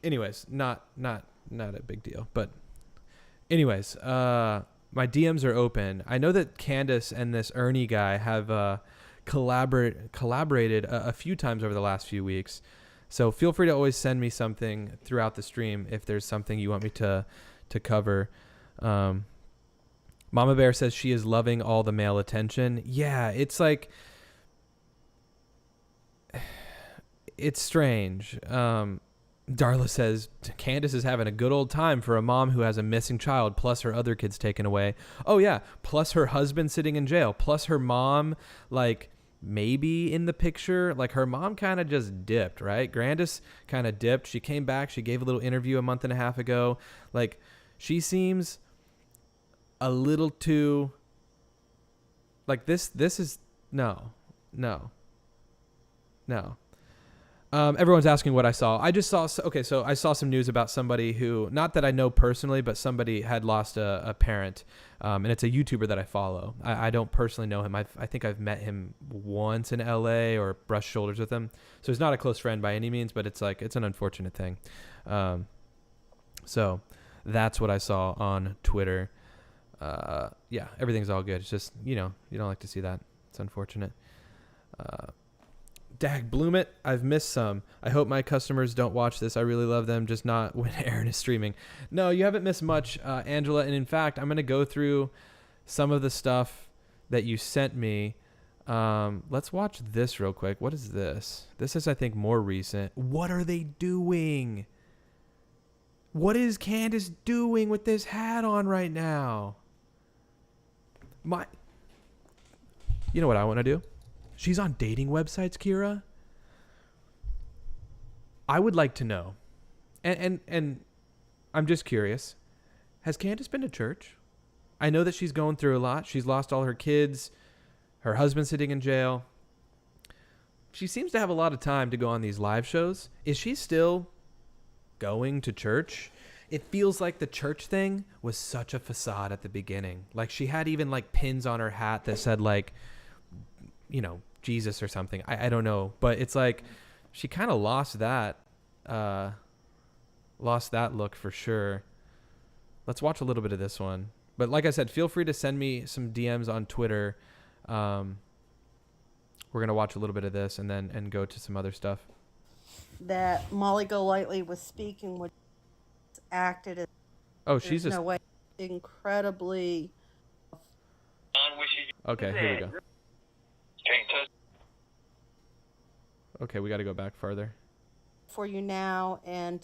Anyways, not a big deal. But anyways, my DMs are open. I know that Candace and this Ernie guy have collaborated a few times over the last few weeks. So feel free to always send me something throughout the stream if there's something you want me to cover. Mama Bear says she is loving all the male attention. Yeah, it's like, it's strange. Darla says Candace is having a good old time for a mom who has a missing child, plus her other kids taken away. Oh yeah, plus her husband sitting in jail, plus her mom like maybe in the picture. Like her mom kind of just dipped, right? Grandis kind of dipped. She came back. She gave a little interview a month and a half ago. Like she seems a little too like this is no. Everyone's asking what I saw. I just saw, so I saw some news about somebody who, not that I know personally, but somebody had lost a parent. And it's a YouTuber that I follow. I don't personally know him. I think I've met him once in LA or brushed shoulders with him. So he's not a close friend by any means, but it's an unfortunate thing. So that's what I saw on Twitter. Yeah, everything's all good. It's just, you don't like to see that. It's unfortunate. Dag Bloomit, I've missed some. I hope my customers don't watch this. I really love them, just not when Aaron is streaming. No, you haven't missed much, Angela. And in fact, I'm going to go through some of the stuff that you sent me. Let's watch this real quick. What is this? This is, I think, more recent. What are they doing? What is Candace doing with this hat on right now? You know what I want to do? She's on dating websites, Kira. I would like to know, and I'm just curious, has Candace been to church? I know that she's going through a lot. She's lost all her kids, her husband's sitting in jail. She seems to have a lot of time to go on these live shows. Is she still going to church? It feels like the church thing was such a facade at the beginning. Like she had even like pins on her hat that said like, Jesus or something. I don't know, but it's like she kind of lost that look for sure. Let's watch a little bit of this one. But like I said, feel free to send me some DMs on Twitter. We're going to watch a little bit of this and go to some other stuff. That Molly Golightly was speaking, which acted as she's just no way incredibly. Okay, here we go. Okay, we got to go back farther. For you now, and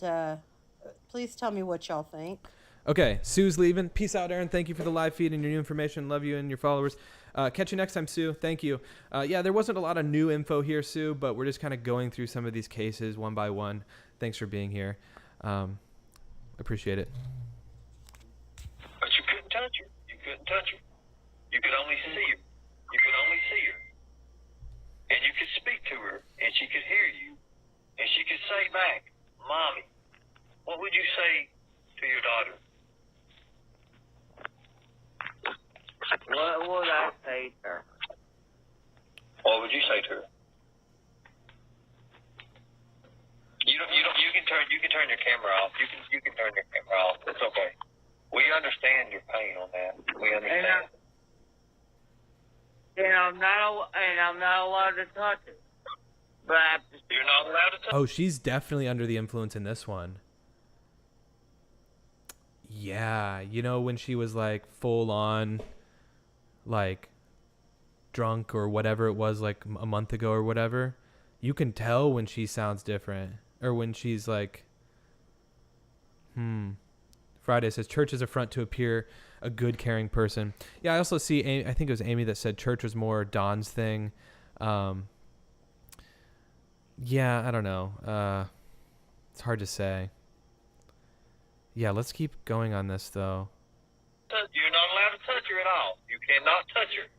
please tell me what y'all think. Okay, Sue's leaving. Peace out, Aaron. Thank you for the live feed and your new information. Love you and your followers. Catch you next time, Sue. Thank you. Yeah, there wasn't a lot of new info here, Sue, but we're just kind of going through some of these cases one by one. Thanks for being here. Appreciate it. But you couldn't touch her. You couldn't touch her. You could only see her. You could only see her. And you could speak to her, and she could hear you. And she could say back, Mommy, what would you say to your daughter? What would I say to her? What would you say to her? You can turn your camera off. You can turn your camera off. It's okay. We understand your pain on that. We understand. And I'm not allowed to touch it. But I have to. You're not allowed to touch. Oh, she's definitely under the influence in this one. Yeah, you know, when she was like full on, like drunk or whatever it was, like a month ago or whatever, you can tell when she sounds different, or when she's like, Friday says church is a front to appear a good, caring person. Yeah, I also see, I think it was Amy that said church was more Don's thing. Yeah, I don't know. It's hard to say. Yeah, let's keep going on this, though. You're not allowed to touch her at all. You cannot touch her.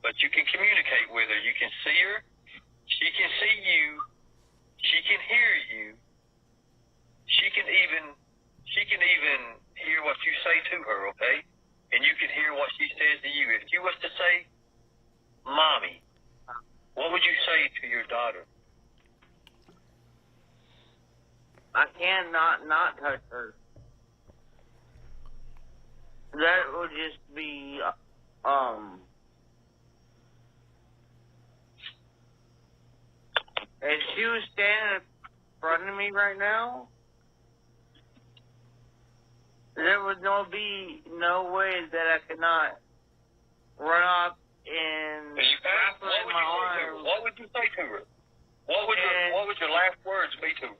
But you can communicate with her. You can see her. She can see you. She can hear you. She can even hear what you say to her, okay? And you can hear what she says to you. If you was to say, Mommy, what would you say to your daughter? I cannot not touch her. That would just be, if she was standing in front of me right now, there would be no way that I could not run up and wrap her in my arms. What would you say to her? What would your last words be to her?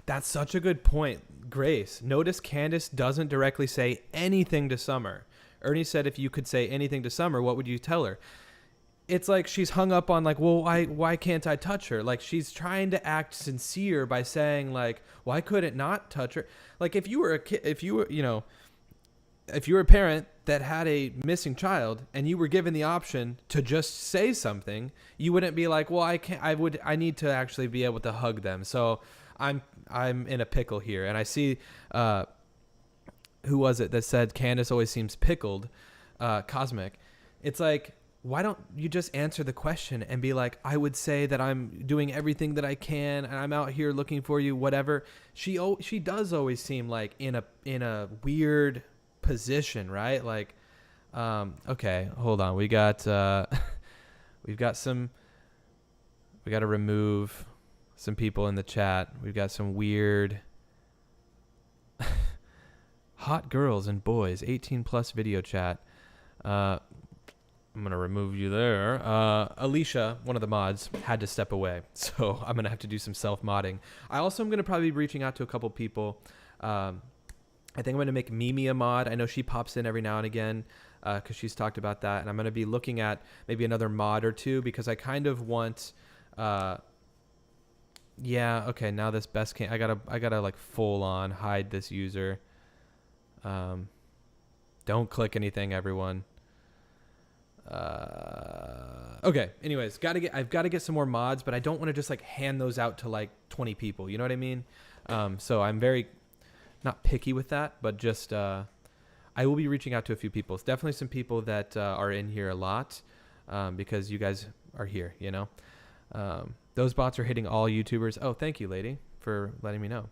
That's such a good point, Grace. Notice Candace doesn't directly say anything to Summer. Ernie said if you could say anything to Summer, what would you tell her? It's like she's hung up on like, well, why can't I touch her? Like she's trying to act sincere by saying like, why couldn't not touch her? Like if you were a kid, if you were a parent that had a missing child and you were given the option to just say something, you wouldn't be like, well, I need to actually be able to hug them. So I'm in a pickle here. And I see, who was it that said Candace always seems pickled? Cosmic. It's like, why don't you just answer the question and be like, I would say that I'm doing everything that I can and I'm out here looking for you, whatever. She does always seem like in a weird position, right? Like, okay, hold on. We got we got to remove some people in the chat. We've got some weird hot girls and boys, 18 plus video chat. I'm going to remove you there. Alicia, one of the mods, had to step away. So I'm going to have to do some self-modding. I also am going to probably be reaching out to a couple people. I think I'm going to make Mimi a mod. I know she pops in every now and again because she's talked about that. And I'm going to be looking at maybe another mod or two because I kind of want... yeah, okay, now this best can't... I gotta like full on hide this user. Don't click anything, everyone. Okay, anyways, I've got to get some more mods, but I don't want to just like hand those out to like 20 people, you know what I mean? So I'm very not picky with that, but just I will be reaching out to a few people. It's definitely some people that are in here a lot because you guys are here, you know? Those bots are hitting all YouTubers. Oh, thank you, lady, for letting me know.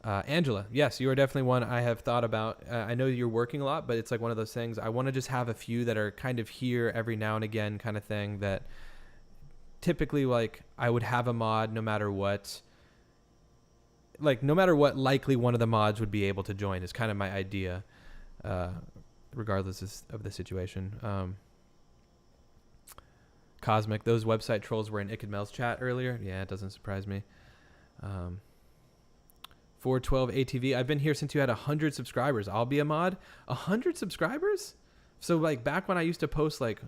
Angela, yes, you are definitely one I have thought about. I know you're working a lot, but it's like one of those things. I want to just have a few that are kind of here every now and again kind of thing that typically like I would have a mod no matter what. Like no matter what, likely one of the mods would be able to join is kind of my idea, regardless of the situation. Cosmic, those website trolls were in Iked Mel's chat earlier. Yeah, it doesn't surprise me. 412 ATV. I've been here since you had 100 subscribers. I'll be a mod. 100 subscribers? So like back when I used to post like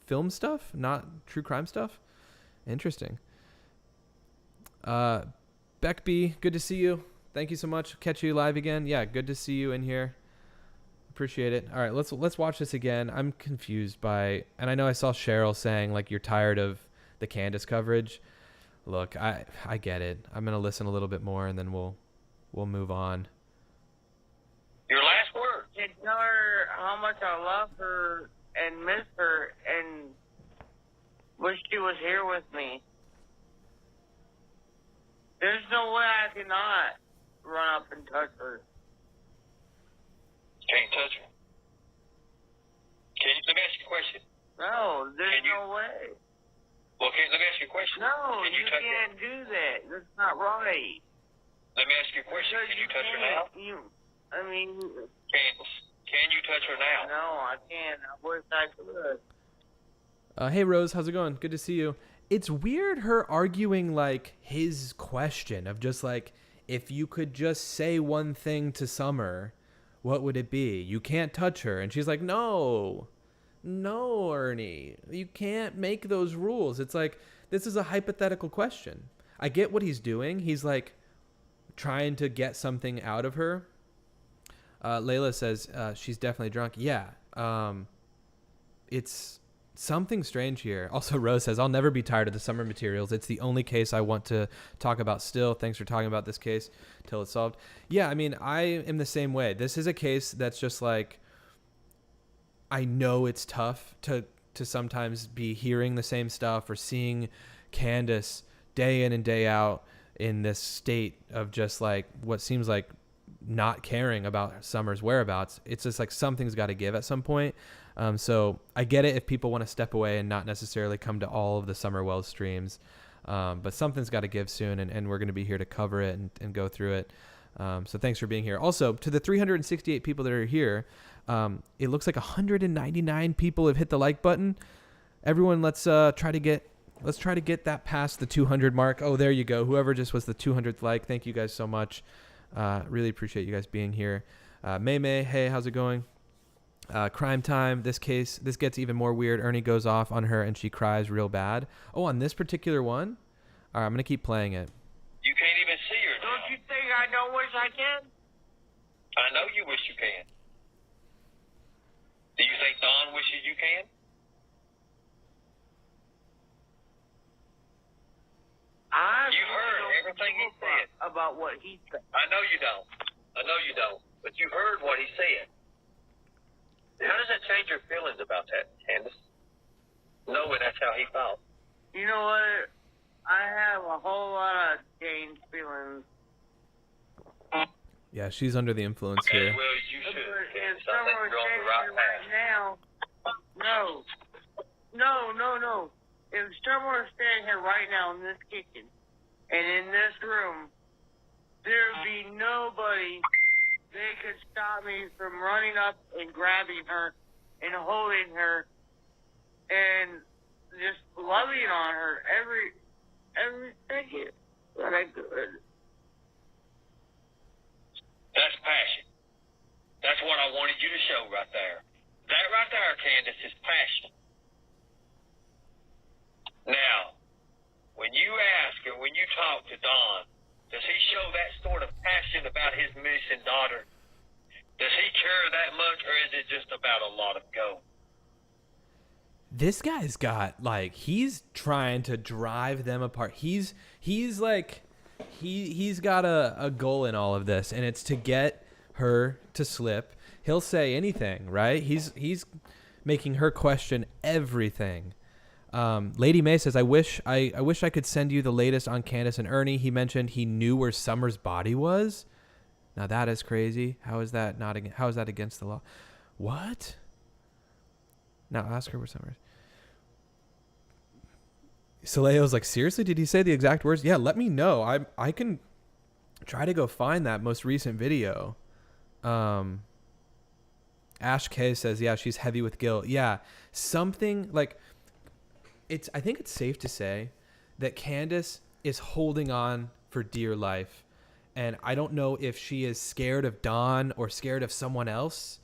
film stuff, not true crime stuff. Interesting. Beckby, good to see you. Thank you so much. Catch you live again. Yeah, good to see you in here. Appreciate it. All right, let's watch this again. I'm confused by, and I know I saw Cheryl saying like you're tired of the Candace coverage. Look, I get it. I'm gonna listen a little bit more, and then we'll move on. Your last word. Just tell her how much I love her and miss her, and wish she was here with me. There's no way I cannot run up and touch her. Can't touch her. Let me ask you a question. No, there's no way. Well, let me ask you a question. No, Can you touch her? can't do that. That's not right. Let me ask you a question. Because Can you touch her now? Can you touch her now? No, I can't. I wish I could. Hey Rose, how's it going? Good to see you. It's weird her arguing like his question of just like, if you could just say one thing to Summer, what would it be? You can't touch her. And she's like, no, Ernie, you can't make those rules. It's like, this is a hypothetical question. I get what he's doing. He's like trying to get something out of her. Layla says she's definitely drunk. Yeah. It's something strange here. Also, Rose says, I'll never be tired of the Summer materials. It's the only case I want to talk about still. Thanks for talking about this case till it's solved. Yeah, I mean, I am the same way. This is a case that's just like, I know it's tough to sometimes be hearing the same stuff or seeing Candace day in and day out in this state of just like what seems like not caring about Summer's whereabouts. It's just like something's got to give at some point. So I get it if people want to step away and not necessarily come to all of the Summer Wells streams. But something's got to give soon, and we're going to be here to cover it and go through it. So thanks for being here. Also, to the 368 people that are here, it looks like 199 people have hit the like button. Everyone, let's try to get that past the 200 mark. Oh, there you go. Whoever just was the 200th like, thank you guys so much. Really appreciate you guys being here. May, hey, how's it going? Crime time. This gets even more weird. Ernie goes off on her and she cries real bad. Oh, on this particular one? All right, I'm going to keep playing it. You can't even see her now. Don't you think I don't wish I can? I know you wish you can. Do you think Don wishes you can? You heard everything he said. About what he said. I know you don't. But you heard what he said. How does that change your feelings about that, Candace? Knowing that's how he felt. You know what? I have a whole lot of changed feelings. Yeah, she's under the influence here. Well, you should. If someone standing here right now, no. If someone was standing here right now in this kitchen and in this room, there'd be nobody that could stop me from running up and grabbing her and holding her and just loving on her every second that I could. That's passion. That's what I wanted you to show right there. That right there, Candace, is passion. Now, when you ask or when you talk to Don, does he show that sort of passion about his missing daughter? Does he care that much, or is it just about a lot of go? This guy's got like, he's trying to drive them apart. He's like, he's got a goal in all of this, and it's to get her to slip. He'll say anything, right? He's making her question everything. Lady May says, I wish I could send you the latest on Candace and Ernie. He mentioned he knew where Summer's body was. Now that is crazy. How is that against the law? What? Now ask her where Summer is. Soleil's like, seriously? Did he say the exact words? Yeah, let me know. I can try to go find that most recent video. Ash K says, yeah, she's heavy with guilt. Yeah, something like, I think it's safe to say that Candace is holding on for dear life. And I don't know if she is scared of Don or scared of someone else.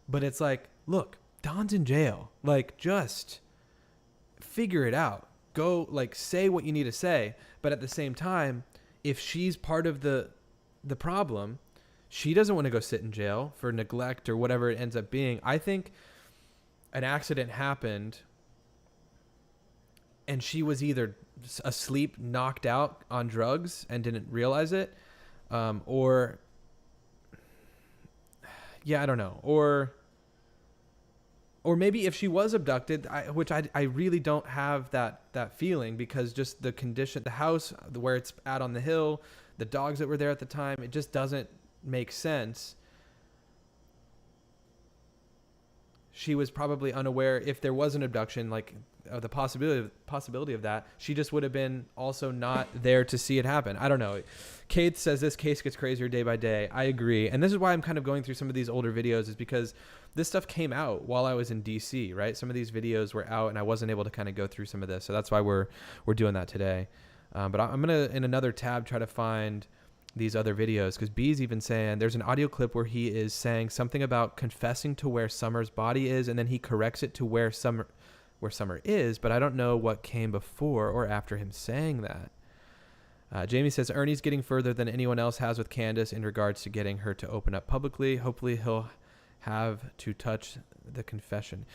But it's like, look, Don's in jail. Like, just figure it out. Go, like, say what you need to say. But at the same time, if she's part of the problem, she doesn't want to go sit in jail for neglect or whatever it ends up being. I think an accident happened and she was either asleep, knocked out on drugs and didn't realize it, or I don't know. Or maybe if she was abducted, which I really don't have that feeling, because just the condition, the house where it's at on the hill, the dogs that were there at the time, it just doesn't make sense. she was probably unaware if there was an abduction, like the possibility of that. She just would have been also not there to see it happen. I don't know. Kate says this case gets crazier day by day. I agree. And this is why I'm kind of going through some of these older videos, is because this stuff came out while I was in DC, right? Some of these videos were out and I wasn't able to kind of go through some of this. So that's why we're doing that today. But I'm going to, in another tab, try to find these other videos, because B's even saying there's an audio clip where he is saying something about confessing to where Summer's body is, and then he corrects it to where Summer is, but I don't know what came before or after him saying that. Jamie says Ernie's getting further than anyone else has with Candace in regards to getting her to open up publicly. Hopefully he'll have to touch the confession.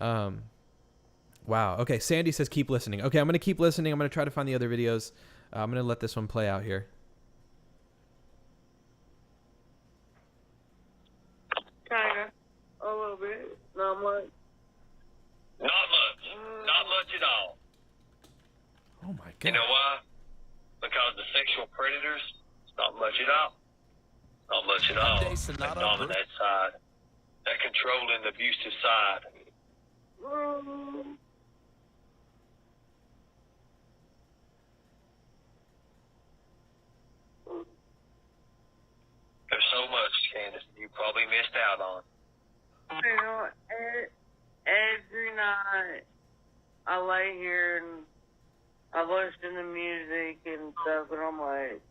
Wow. Okay, Sandy says keep listening. Okay, I'm going to keep listening. I'm going to try to find the other videos. I'm going to let this one play out here. Kinda. A little bit. Not much. Not much. Not much at all. Oh my God. You know why? Because the sexual predators, it's not much at all. Not much at all. That dominant side. That controlling, abusive side. There's so much, Candace, you probably missed out on. You know, every night I lay here and I listen to music and stuff, and I'm like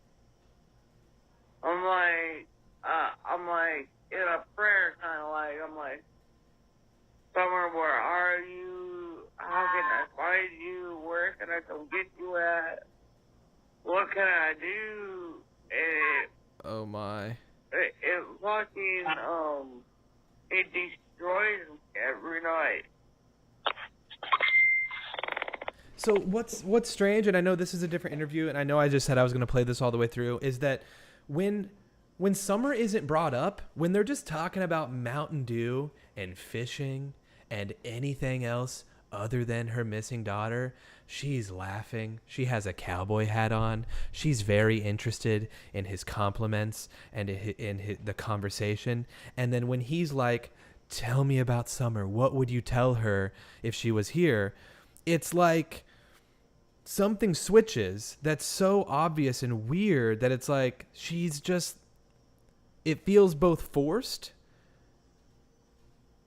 in a prayer kind of like, I'm like, Summer, where are you? How can I find you? Where can I come get you at? What can I do? And Oh my. it fucking, it destroys me every night. So what's strange, and I know this is a different interview, and I know I just said I was going to play this all the way through, is that when Summer isn't brought up, when they're just talking about Mountain Dew and fishing and anything else other than her missing daughter, she's laughing. She has a cowboy hat on. She's very interested in his compliments and in the conversation. And then when he's like, tell me about Summer, what would you tell her if she was here? It's like something switches that's so obvious and weird that it's like she's just, it feels both forced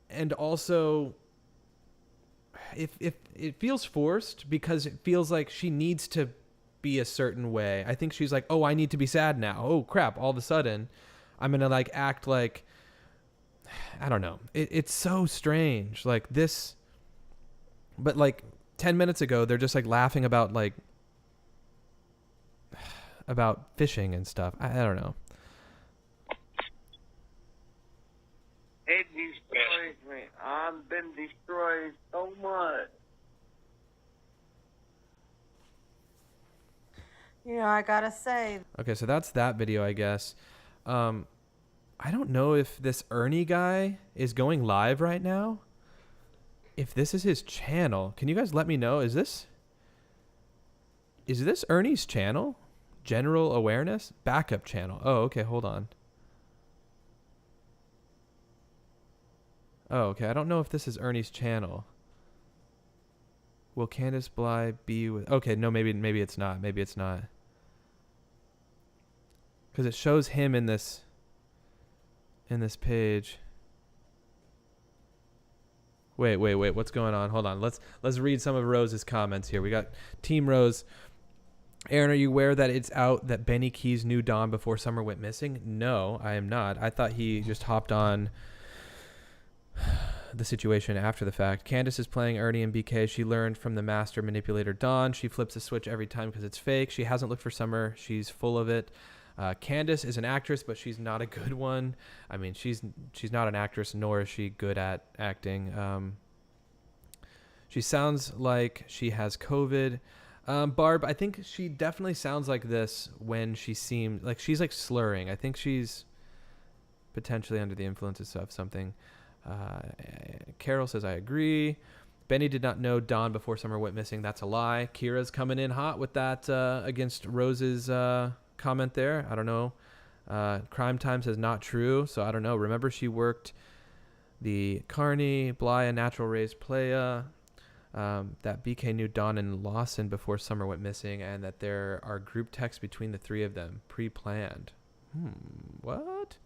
and also it feels forced because it feels like she needs to be a certain way. I think she's like, oh, I need to be sad now. Oh crap, all of a sudden I'm gonna like act like, I don't know. It's so strange, like this. But like 10 minutes ago they're just like laughing about fishing and stuff. I don't know. It destroys me. I've been destroyed so much. You know, I gotta say. Okay, so that's that video, I guess. I don't know if this Ernie guy is going live right now. If this is his channel, can you guys let me know? Is this Ernie's channel? General awareness? Backup channel. Oh, okay, hold on. Oh, okay, I don't know if this is Ernie's channel. Will Candace Bly be with... Okay, no, maybe it's not. Maybe it's not. Because it shows him in this page. Wait, what's going on? Hold on. Let's read some of Rose's comments here. We got Team Rose. Aaron, are you aware that it's out that Benny Keys knew Dawn before Summer went missing? No, I am not. I thought he just hopped on the situation after the fact. Candace is playing Ernie and BK. She learned from the master manipulator Dawn. She flips the switch every time because it's fake. She hasn't looked for Summer. She's full of it. Candace is an actress, but she's not a good one. I mean, she's not an actress, nor is she good at acting. She sounds like she has COVID. Barb, I think she definitely sounds like this when she seemed like she's like slurring. I think she's potentially under the influence of something. Carol says, I agree. Benny did not know Dawn before Summer went missing. That's a lie. Kira's coming in hot with that against Rose's comment there. I don't know. Crime Time says not true. So I don't know. Remember, she worked the Carney, Bly, a natural raised playa. That BK knew Don and Lawson before Summer went missing, and that there are group texts between the three of them, pre-planned. What?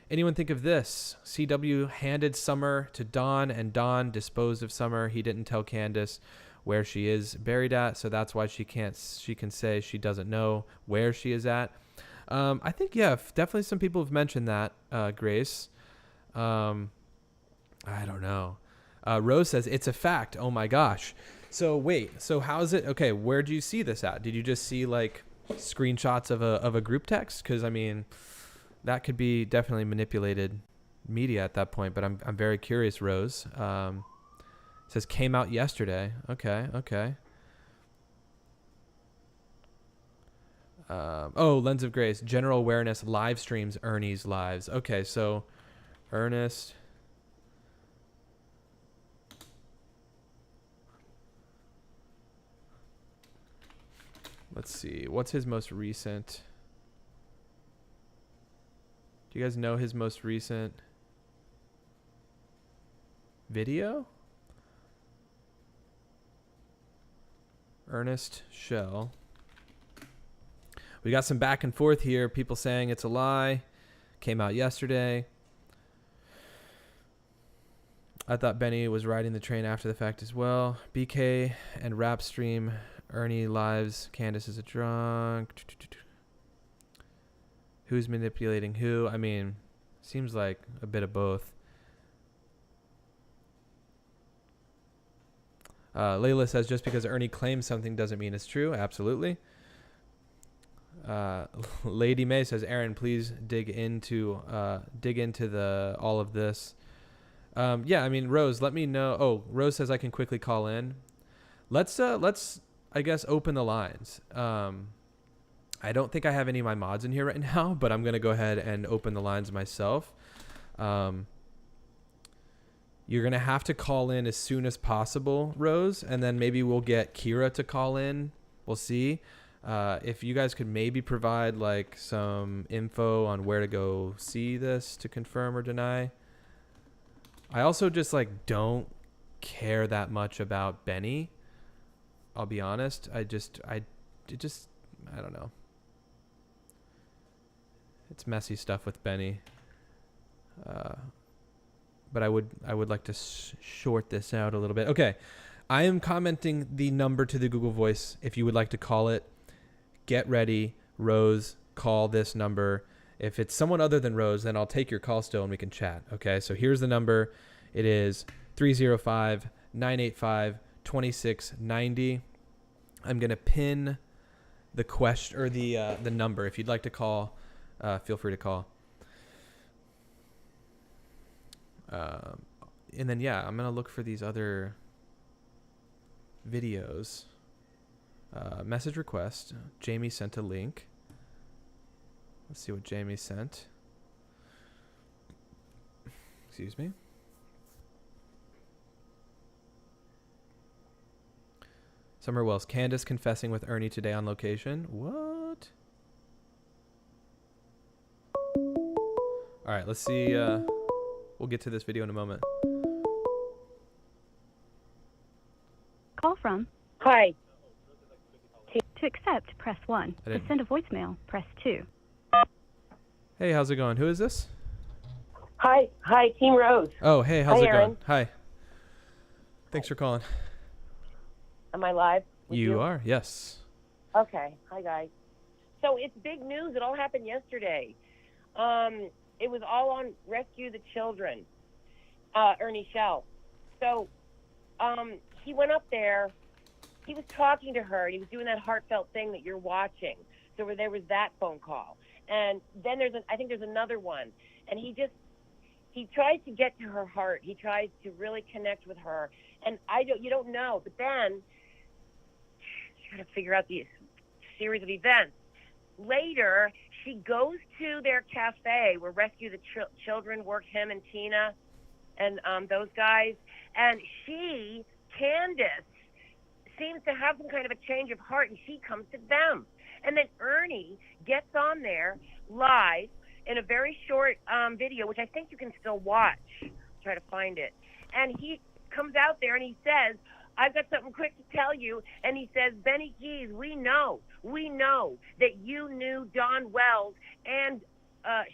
Anyone think of this? CW handed Summer to Don, and Don disposed of Summer. He didn't tell Candace where she is buried at, so that's why she can say she doesn't know where she is at. I think, yeah, definitely some people have mentioned that, Grace. I don't know. Rose says, it's a fact. Oh, my gosh. So, wait. So, how's it? Okay, where do you see this at? Did you just see, like, screenshots of a group text? Because, I mean, that could be definitely manipulated media at that point. But I'm very curious, Rose. It says, came out yesterday. Okay. Lens of Grace. General awareness live streams Ernie's lives. Okay, so Ernest... Let's see. What's his most recent? Do you guys know his most recent video? Ernest Shell. We got some back and forth here. People saying it's a lie. Came out yesterday. I thought Benny was riding the train after the fact as well. BK and Rap Stream. Ernie lives. Candace is a drunk. Who's manipulating who? I mean, seems like a bit of both. Layla says just because Ernie claims something doesn't mean it's true. Absolutely. Lady May says, Aaron, please dig into the all of this. Yeah, I mean, Rose, let me know. Oh, Rose says I can quickly call in. Let's I guess open the lines. I don't think I have any of my mods in here right now, but I'm gonna go ahead and open the lines myself. You're gonna have to call in as soon as possible, Rose, and then maybe we'll get Kira to call in. We'll see. If you guys could maybe provide like some info on where to go see this to confirm or deny. I also just like don't care that much about Benny. I'll be honest. I don't know. It's messy stuff with Benny. But I would like to short this out a little bit. Okay. I am commenting the number to the Google Voice. If you would like to call it, get ready. Rose, call this number. If it's someone other than Rose, then I'll take your call still and we can chat. Okay. So here's the number. It is 305-985-2690. I'm going to pin the question or the number. If you'd like to call, feel free to call. And then, yeah, I'm going to look for these other videos. Message request. Jamie sent a link. Let's see what Jamie sent. Excuse me. Summer Wells. Candace confessing with Ernie today on location. What? All right, let's see. We'll get to this video in a moment. Call from. Hi. To accept, press 1. To send a voicemail, press 2. Hey, how's it going? Who is this? Hi, Team Rose. Oh, hey, how's it Aaron. going? Hi. Thanks for calling. Am I live? You are, yes. Okay. Hi, guys. So it's big news. It all happened yesterday. It was all on Rescue the Children, Ernie Shell. So he went up there. He was talking to her. He was doing that heartfelt thing that you're watching. So there was that phone call. And then I think there's another one. And he tries to get to her heart. He tries to really connect with her. And you don't know. But then you got to figure out the series of events. Later, she goes to their cafe where Rescue the Children work, him and Tina and those guys. And Candace, seems to have some kind of a change of heart, and she comes to them. And then Ernie gets on there live in a very short video, which I think you can still watch to try to find it. And he comes out there and he says, I've got something quick to tell you. And he says, Benny Keys, we know that you knew Don Wells and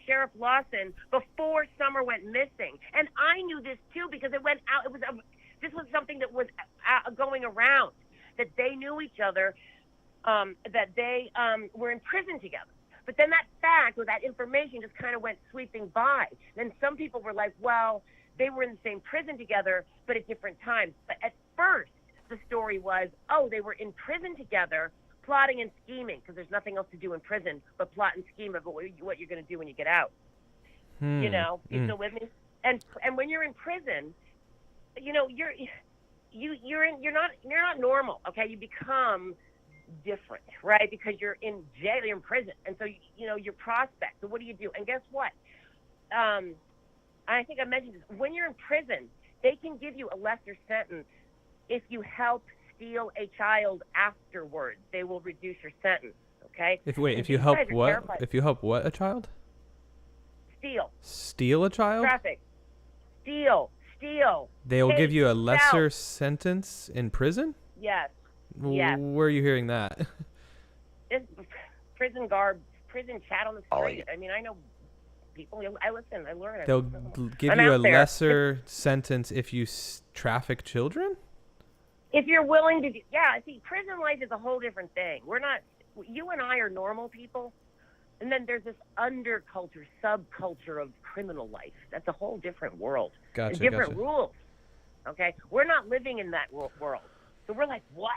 Sheriff Lawson before Summer went missing. And I knew this too because it went out. This was something that was going around, that they knew each other, that they were in prison together. But then that fact or that information just kind of went sweeping by. Then some people were like, well, they were in the same prison together, but at different times. But at first, the story was, oh, they were in prison together, plotting and scheming, because there's nothing else to do in prison but plot and scheme about what you're going to do when you get out. You know, you still with me? And when you're in prison, you know, you're not normal. Okay, you become different, right? Because you're in jail, you're in prison, and so you know your prospects. So what do you do? And guess what? I think I mentioned this. When you're in prison, they can give you a lesser sentence if you help steal a child afterwards. They will reduce your sentence. Okay. If you help what? Terrified. If you help what? A child? Steal a child? Traffic. Steal. They will give you a lesser sentence in prison? Yes. Yes. Where are you hearing that? It's prison garb, prison chat on the street. I mean, I know people. I listen. I learn. They'll give you a lesser sentence if you traffic children? If you're willing to do, see, prison life is a whole different thing. We're not, you and I are normal people, and then there's this underculture, subculture of criminal life. That's a whole different world. Gotcha, different rules, okay? We're not living in that world. So we're like, what?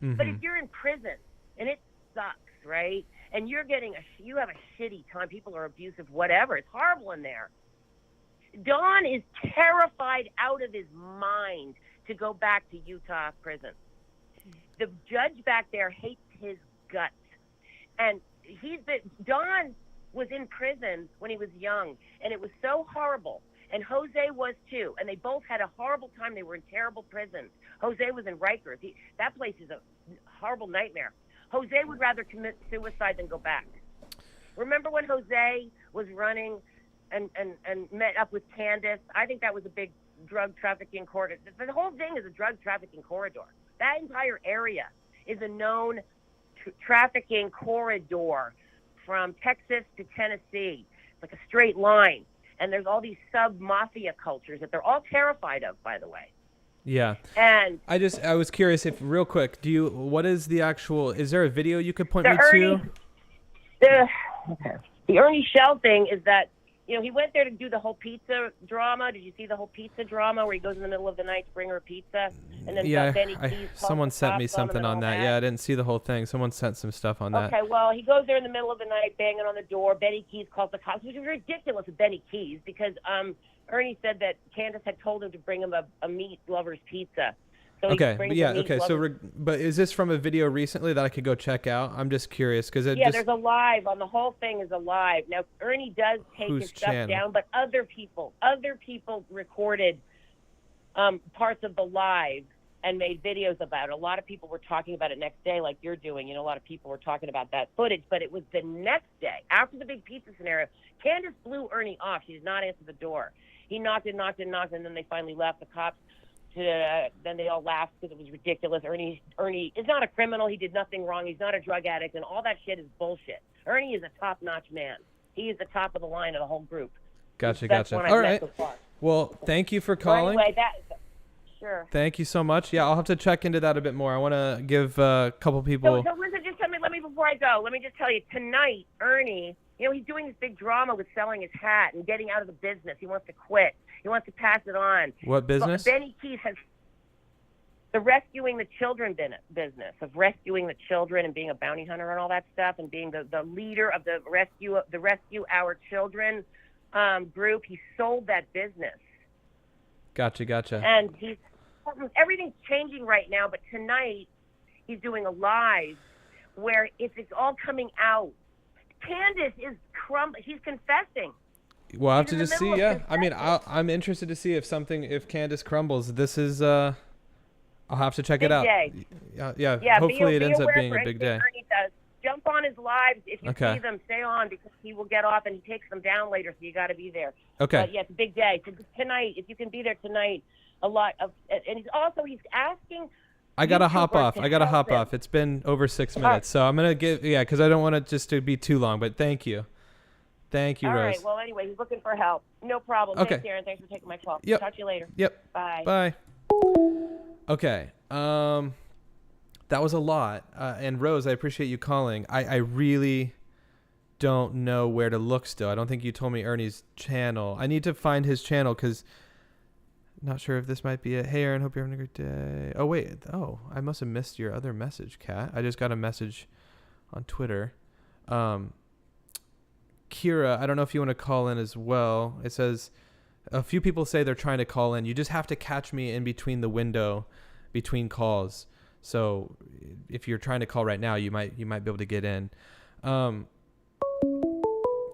Mm-hmm. But if you're in prison, and it sucks, right? And you're getting you have a shitty time, people are abusive, whatever. It's horrible in there. Don is terrified out of his mind to go back to Utah prison. The judge back there hates his guts. And Don was in prison when he was young, and it was so horrible. And Jose was too. And they both had a horrible time. They were in terrible prisons. Jose was in Rikers. That place is a horrible nightmare. Jose would rather commit suicide than go back. Remember when Jose was running and met up with Candace? I think that was a big drug trafficking corridor. The whole thing is a drug trafficking corridor. That entire area is a known trafficking corridor from Texas to Tennessee. It's like a straight line. And there's all these sub-mafia cultures that they're all terrified of, by the way. Yeah. And I was curious if, real quick, what is the actual, is there a video you could point me to? The Ernie Shell thing is that, you know, he went there to do the whole pizza drama. Did you see the whole pizza drama where he goes in the middle of the night to bring her a pizza? And then Benny Keys someone sent me something on that. Yeah, I didn't see the whole thing. Someone sent some stuff on that. Okay, well, he goes there in the middle of the night, banging on the door. Benny Keys calls the cops, which is ridiculous of Benny Keys because Ernie said that Candace had told him to bring him a meat lover's pizza. So okay, but is this from a video recently that I could go check out? I'm just curious because there's a live on the whole thing is a live. Now Ernie does take his stuff down, but other people recorded parts of the live and made videos about it. A lot of people were talking about it next day, like you're doing. You know, a lot of people were talking about that footage, but it was the next day after the big pizza scenario. Candace blew Ernie off. She did not answer the door. He knocked, and then they finally left. The cops. Then they all laughed because it was ridiculous. Ernie is not a criminal. He did nothing wrong. He's not a drug addict, and all that shit is bullshit. Ernie is a top-notch man. He is the top of the line of the whole group. Gotcha. All right. So well, thank you for calling. Well, anyway, sure. Thank you so much. Yeah, I'll have to check into that a bit more. I want to give a couple people. So listen, just let me before I go. Let me just tell you tonight, Ernie. You know, he's doing this big drama with selling his hat and getting out of the business. He wants to quit. He wants to pass it on. What business? Benny Keys has the rescuing the children business of rescuing the children and being a bounty hunter and all that stuff and being the leader of the Rescue Our Children group. He sold that business. Gotcha. And everything's changing right now, but tonight he's doing a live where it's all coming out. Candace is he's confessing. Well, I'll have to just see. Yeah, I mean, I'm interested to see if Candace crumbles. This is I'll have to check it out. Day. Yeah. Hopefully, it ends up being a big day. Jump on on his lives. If you Okay. see them, stay on because he will get off and he takes them down later. So you got to be there. Okay. But yeah, it's a big day. So tonight, if you can be there tonight, and he's asking. I gotta hop YouTubers off. to I gotta help hop him. off. It's been over 6 minutes, right. so I'm gonna because I don't want it just to be too long. But thank you, All Rose. right. Well, anyway, he's looking for help. No problem. Okay. Thanks, Aaron. Thanks for taking my call. Yep. Talk to you later. Yep. Bye. Bye. Okay. That was a lot. And Rose, I appreciate you calling. I really don't know where to look still. I don't think you told me Ernie's channel. I need to find his channel because not sure if this might be it. Hey, Aaron, hope you're having a great day. Oh, wait. Oh, I must have missed your other message, Kat. I just got a message on Twitter. Kira, I don't know if you want to call in as well. It says a few people say they're trying to call in. You just have to catch me in between the window between calls. So if you're trying to call right now, you might be able to get in.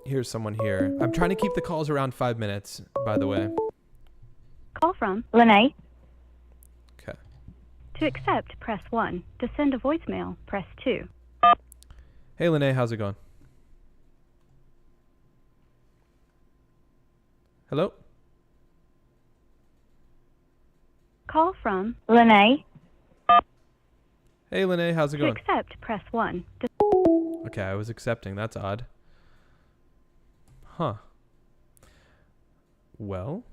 Here's someone here. I'm trying to keep the calls around 5 minutes, by the way. Call from Lene. Okay. To accept, press 1. To send a voicemail, press 2. Hey, Lene, how's it going? Hello? Call from Lene. Hey, Lene, how's it To going? accept, press 1. Okay, I was accepting. That's odd. Huh. Well.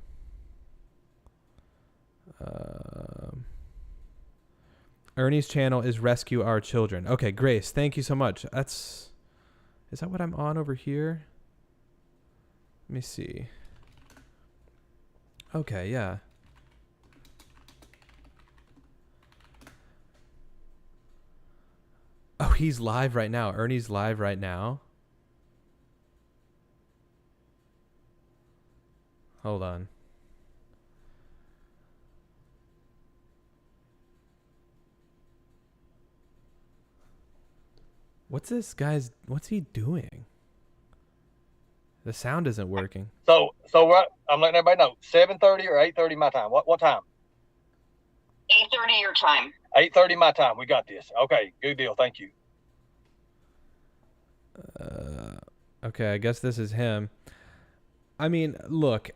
Ernie's channel is Rescue Our Children. Okay, Grace, thank you so much. Is that what I'm on over here? Let me see. Okay, yeah. Oh, he's live right now. Ernie's live right now. Hold on. What's he doing? The sound isn't working. So I'm letting everybody know 7:30 or 8:30 my time. What time? 8:30 your time. 8:30 my time. We got this. Okay, good deal. Thank you. Okay, I guess this is him. I mean, look,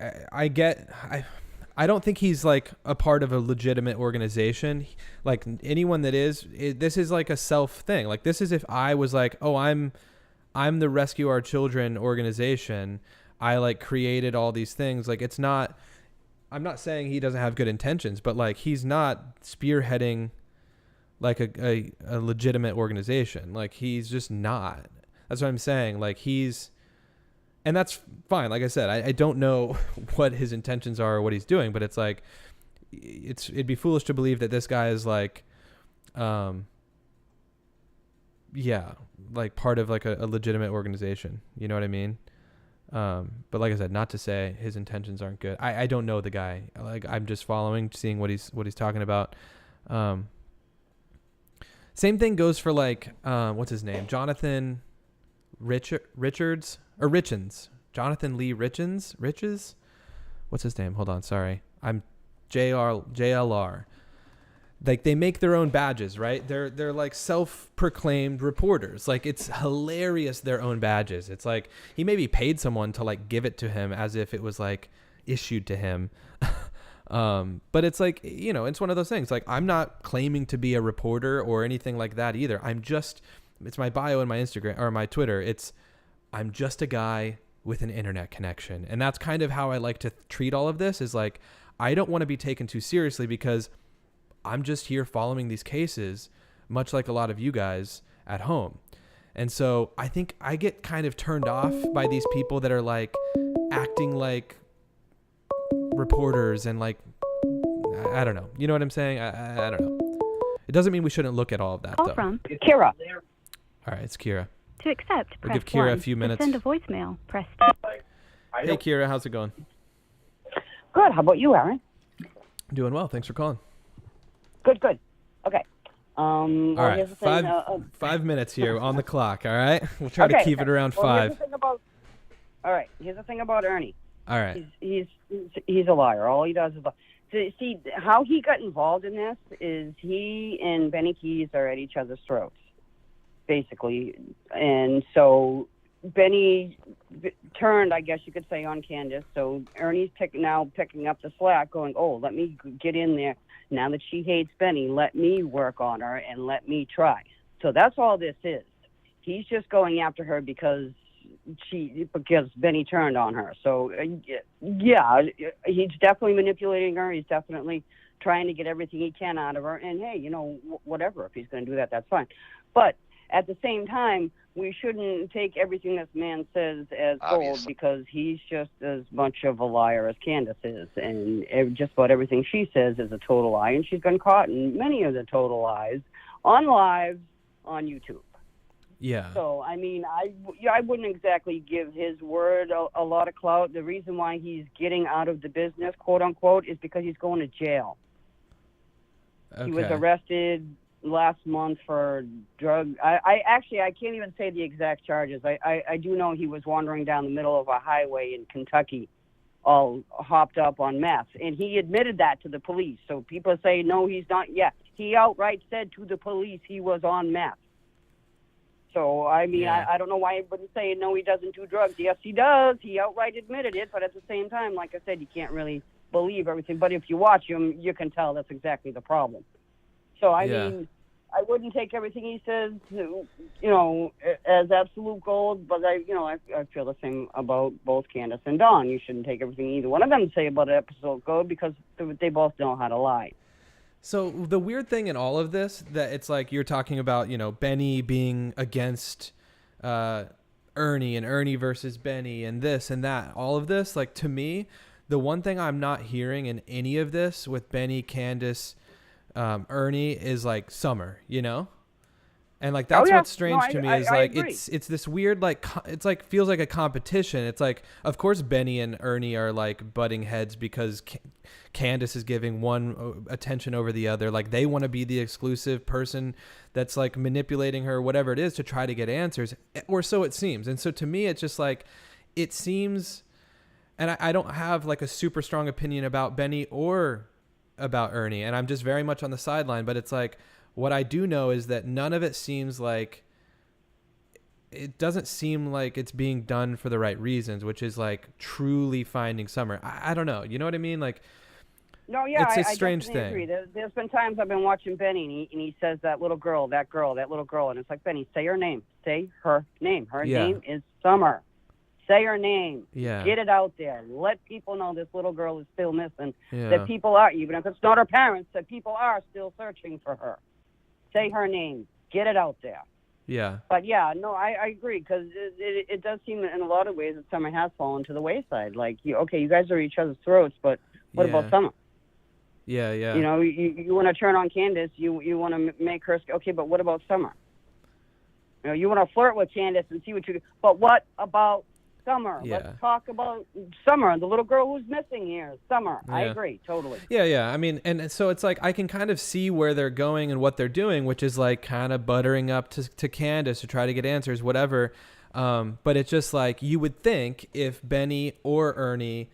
I don't think he's like a part of a legitimate organization. Like anyone that is, this is like a self thing. Like this is if I was like, oh, I'm the Rescue Our Children organization. I like created all these things. Like it's not, I'm not saying he doesn't have good intentions, but like he's not spearheading like a legitimate organization. Like he's just not. That's what I'm saying. Like and that's fine. Like I said, I don't know what his intentions are or what he's doing, but it's like, it'd be foolish to believe that this guy is like, like part of like a legitimate organization. You know what I mean? But like I said, not to say his intentions aren't good. I don't know the guy. Like I'm just following, seeing what he's talking about. Same thing goes for like, what's his name? Jonathan Richards or Richens. Jonathan Lee Riches? What's his name? Hold on. Sorry. I'm JLR. Like they make their own badges, right? They're like self-proclaimed reporters. Like it's hilarious, their own badges. It's like he maybe paid someone to like give it to him as if it was like issued to him. But it's like, you know, it's one of those things. Like I'm not claiming to be a reporter or anything like that either. It's my bio and my Instagram or my Twitter. I'm just a guy with an internet connection. And that's kind of how I like to treat all of this is like, I don't want to be taken too seriously because I'm just here following these cases, much like a lot of you guys at home. And so I think I get kind of turned off by these people that are like acting like reporters and like, I don't know. You know what I'm saying? I don't know. It doesn't mean we shouldn't look at all of that, though. From Kira. All right, it's Kira. To accept, We'll press give Kira 1. a few minutes. To send a voicemail, press 2. Hey, Kira, how's it going? Good. How about you, Aaron? Doing well. Thanks for calling. Good. Okay. All right, here's the thing, 5 minutes here on the clock. All right, we'll try to keep it around 5. Here's the thing about Ernie. All right. He's a liar. All he does is lie. See how he got involved in this is he and Benny Keys are at each other's throats basically. And so Benny turned, I guess you could say, on Candace. So Ernie's picking up the slack, going, oh, let me get in there. Now that she hates Benny, let me work on her and let me try. So that's all this is. He's just going after her because Benny turned on her. So, yeah, he's definitely manipulating her. He's definitely trying to get everything he can out of her. And, hey, whatever. If he's going to do that, that's fine. But at the same time, we shouldn't take everything this man says as gold, because he's just as much of a liar as Candace is. And just about everything she says is a total lie. And she's been caught in many of the total lies on live on YouTube. Yeah. So, I mean, I wouldn't exactly give his word a lot of clout. The reason why he's getting out of the business, quote unquote, is because he's going to jail. Okay. He was arrested last month for drug. I can't even say the exact charges. I do know he was wandering down the middle of a highway in Kentucky, all hopped up on meth. And he admitted that to the police. So people say, no, he's not. Yeah, he outright said to the police he was on meth. So, I mean, yeah. I don't know why he wouldn't say, no, he doesn't do drugs. Yes, he does. He outright admitted it. But at the same time, like I said, you can't really believe everything. But if you watch him, you can tell that's exactly the problem. So, I mean, I wouldn't take everything he says, as absolute gold. But, I feel the same about both Candace and Dawn. You shouldn't take everything either one of them say about an episode gold, because they both know how to lie. So the weird thing in all of this, that it's like you're talking about, Benny being against Ernie, and Ernie versus Benny, and this and that, all of this, like, to me, the one thing I'm not hearing in any of this with Benny, Candace, Ernie is like Summer, And like that's what's strange to me is like it's this weird, like it's like feels like a competition. It's like, of course Benny and Ernie are like butting heads because Candace is giving one attention over the other. Like they want to be the exclusive person that's like manipulating her, whatever it is, to try to get answers, or so it seems. And so to me, it's just like it seems, and I don't have like a super strong opinion about Benny or about Ernie, and I'm just very much on the sideline. But it's like, what I do know is that none of it seems like, it doesn't seem like it's being done for the right reasons, which is like truly finding Summer. I don't know. You know what I mean? Like, no, yeah, it's a strange thing. Agree. There's been times I've been watching Benny and he says that little girl, that little girl. And it's like, Benny, say her name. Say her name. Her name is Summer. Say her name. Yeah. Get it out there. Let people know this little girl is still missing. Yeah. That people are, even if it's not her parents, that people are still searching for her. Say her name. Get it out there. Yeah. But yeah, no, I agree, because it does seem in a lot of ways that Summer has fallen to the wayside. Like, you guys are each other's throats, but what about Summer? Yeah, yeah. You want to turn on Candace. You want to make her, okay, but what about Summer? You want to flirt with Candace and see what you do. But what about Summer? Yeah. Let's talk about Summer, the little girl who's missing here. Summer. Yeah. I agree, totally. Yeah. I mean, and so it's like I can kind of see where they're going and what they're doing, which is like kind of buttering up to Candace to try to get answers, whatever. But it's just like, you would think if Benny or Ernie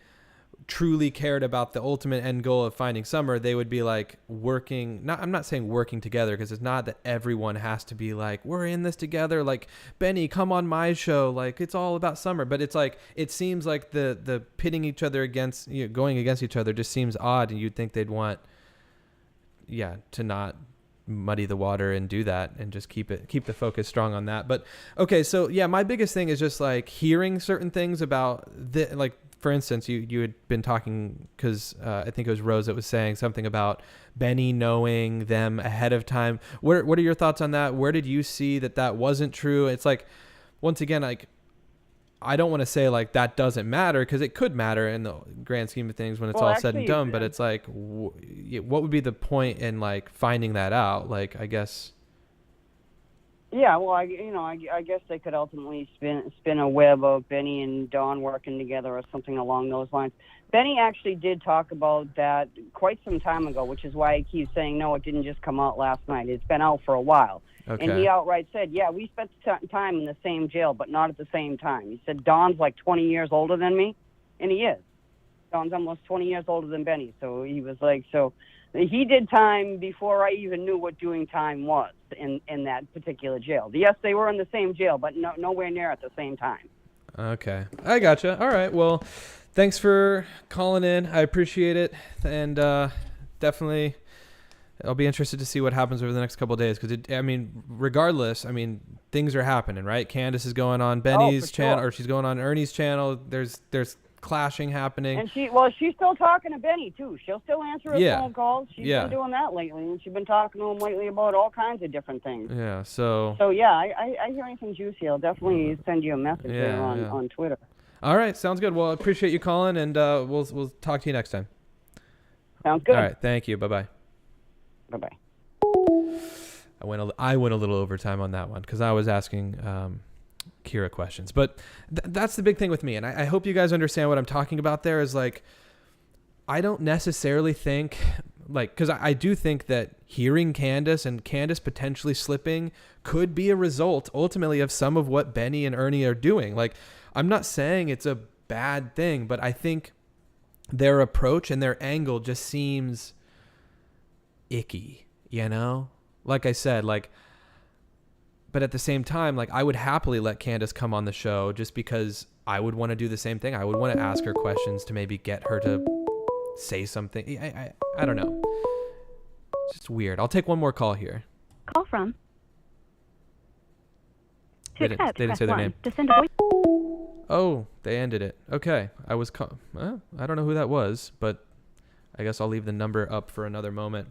truly cared about the ultimate end goal of finding Summer, they would be like working, I'm not saying working together, because it's not that everyone has to be like, we're in this together, like, Benny, come on my show, like, it's all about Summer. But it's like, it seems like the pitting each other against, going against each other just seems odd, and you'd think they'd want to not muddy the water and do that, and just keep the focus strong on that. But okay, so my biggest thing is just like hearing certain things about like, for instance, you had been talking, because I think it was Rose that was saying something about Benny knowing them ahead of time. What are your thoughts on that? Where did you see that wasn't true? It's like, once again, like, I don't want to say like that doesn't matter, because it could matter in the grand scheme of things when it's all said and done. But it's like, what would be the point in like finding that out? Like, I guess. Yeah, well, I guess they could ultimately spin a web of Benny and Dawn working together or something along those lines. Benny actually did talk about that quite some time ago, which is why he keeps saying, no, it didn't just come out last night. It's been out for a while. Okay. And he outright said, yeah, we spent time in the same jail, but not at the same time. He said, Dawn's like 20 years older than me, and he is. Dawn's almost 20 years older than Benny. So he was like, so He did time before I even knew what doing time was in that particular jail. Yes, they were in the same jail, but nowhere near at the same time. Okay. I gotcha. All right. Well, thanks for calling in. I appreciate it. And definitely I'll be interested to see what happens over the next couple of days. Because, regardless, things are happening, right? Candace is going on Benny's channel, or she's going on Ernie's channel. There's clashing happening. And she's still talking to Benny, too. She'll still answer his phone calls. She's been doing that lately. And she's been talking to him lately about all kinds of different things. Yeah, so yeah, I hear anything juicy. I'll definitely send you a message there on Twitter. All right, sounds good. Well, I appreciate you calling, and we'll talk to you next time. Sounds good. All right, thank you. Bye-bye. Bye-bye. I went a little overtime on that one because I was asking Kira questions. But that's the big thing with me, and I hope you guys understand what I'm talking about there is, like, I don't necessarily think, like, because I do think that hearing Candace and Candace potentially slipping could be a result, ultimately, of some of what Benny and Ernie are doing. Like, I'm not saying it's a bad thing, but I think their approach and their angle just seems icky, you know? Like I said, like, but at the same time, like, I would happily let Candace come on the show just because I would want to do the same thing. I would want to ask her questions to maybe get her to say something. I don't know. It's just weird. I'll take one more call here. Call from. They didn't say their name. To send a voice. Oh, they ended it. Okay. I don't know who that was, but I guess I'll leave the number up for another moment.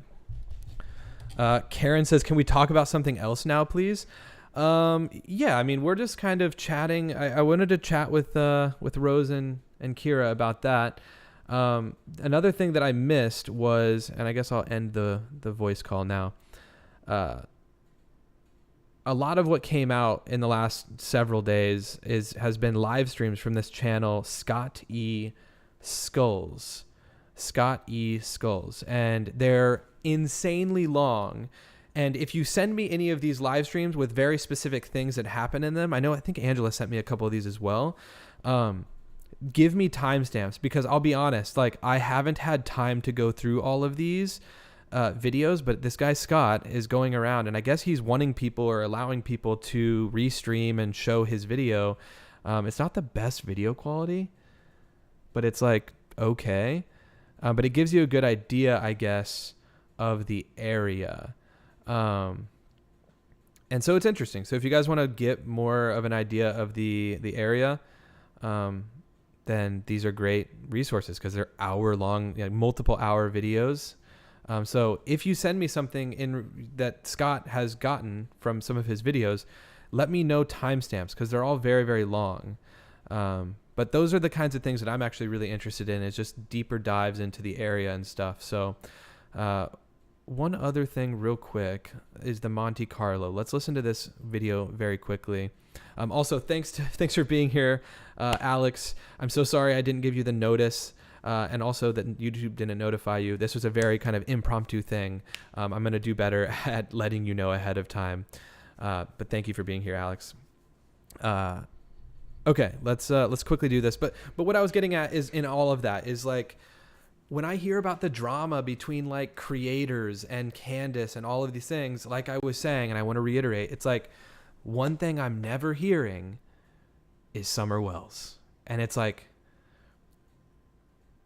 Karen says, can we talk about something else now, please? Yeah, we're just kind of chatting. I wanted to chat with Rose and Kira about that. Another thing that I missed was, and I guess I'll end the voice call now. A lot of what came out in the last several days has been live streams from this channel, Scott E. Skulls. And they're insanely long. And if you send me any of these live streams with very specific things that happen in them, I think Angela sent me a couple of these as well. Give me timestamps, because I'll be honest, like, I haven't had time to go through all of these videos, but this guy Scott is going around, and I guess he's wanting people or allowing people to restream and show his video. It's not the best video quality, but it's like okay. But it gives you a good idea, I guess, of the area. And so it's interesting. So if you guys want to get more of an idea of the area, then these are great resources because they're hour-long, multiple hour videos. So if you send me something that Scott has gotten from some of his videos, let me know timestamps because they're all very, very long. But those are the kinds of things that I'm actually really interested in, is just deeper dives into the area and stuff. So one other thing real quick is the Monte Carlo. Let's listen to this video very quickly. Also, thanks for being here, Alex. I'm so sorry I didn't give you the notice. And also that YouTube didn't notify you. This was a very kind of impromptu thing. I'm going to do better at letting you know ahead of time. But thank you for being here, Alex. Okay, let's quickly do this. But what I was getting at is, in all of that, is like, when I hear about the drama between like creators and Candace and all of these things, like I was saying, and I want to reiterate, it's like, one thing I'm never hearing is Summer Wells. And it's like,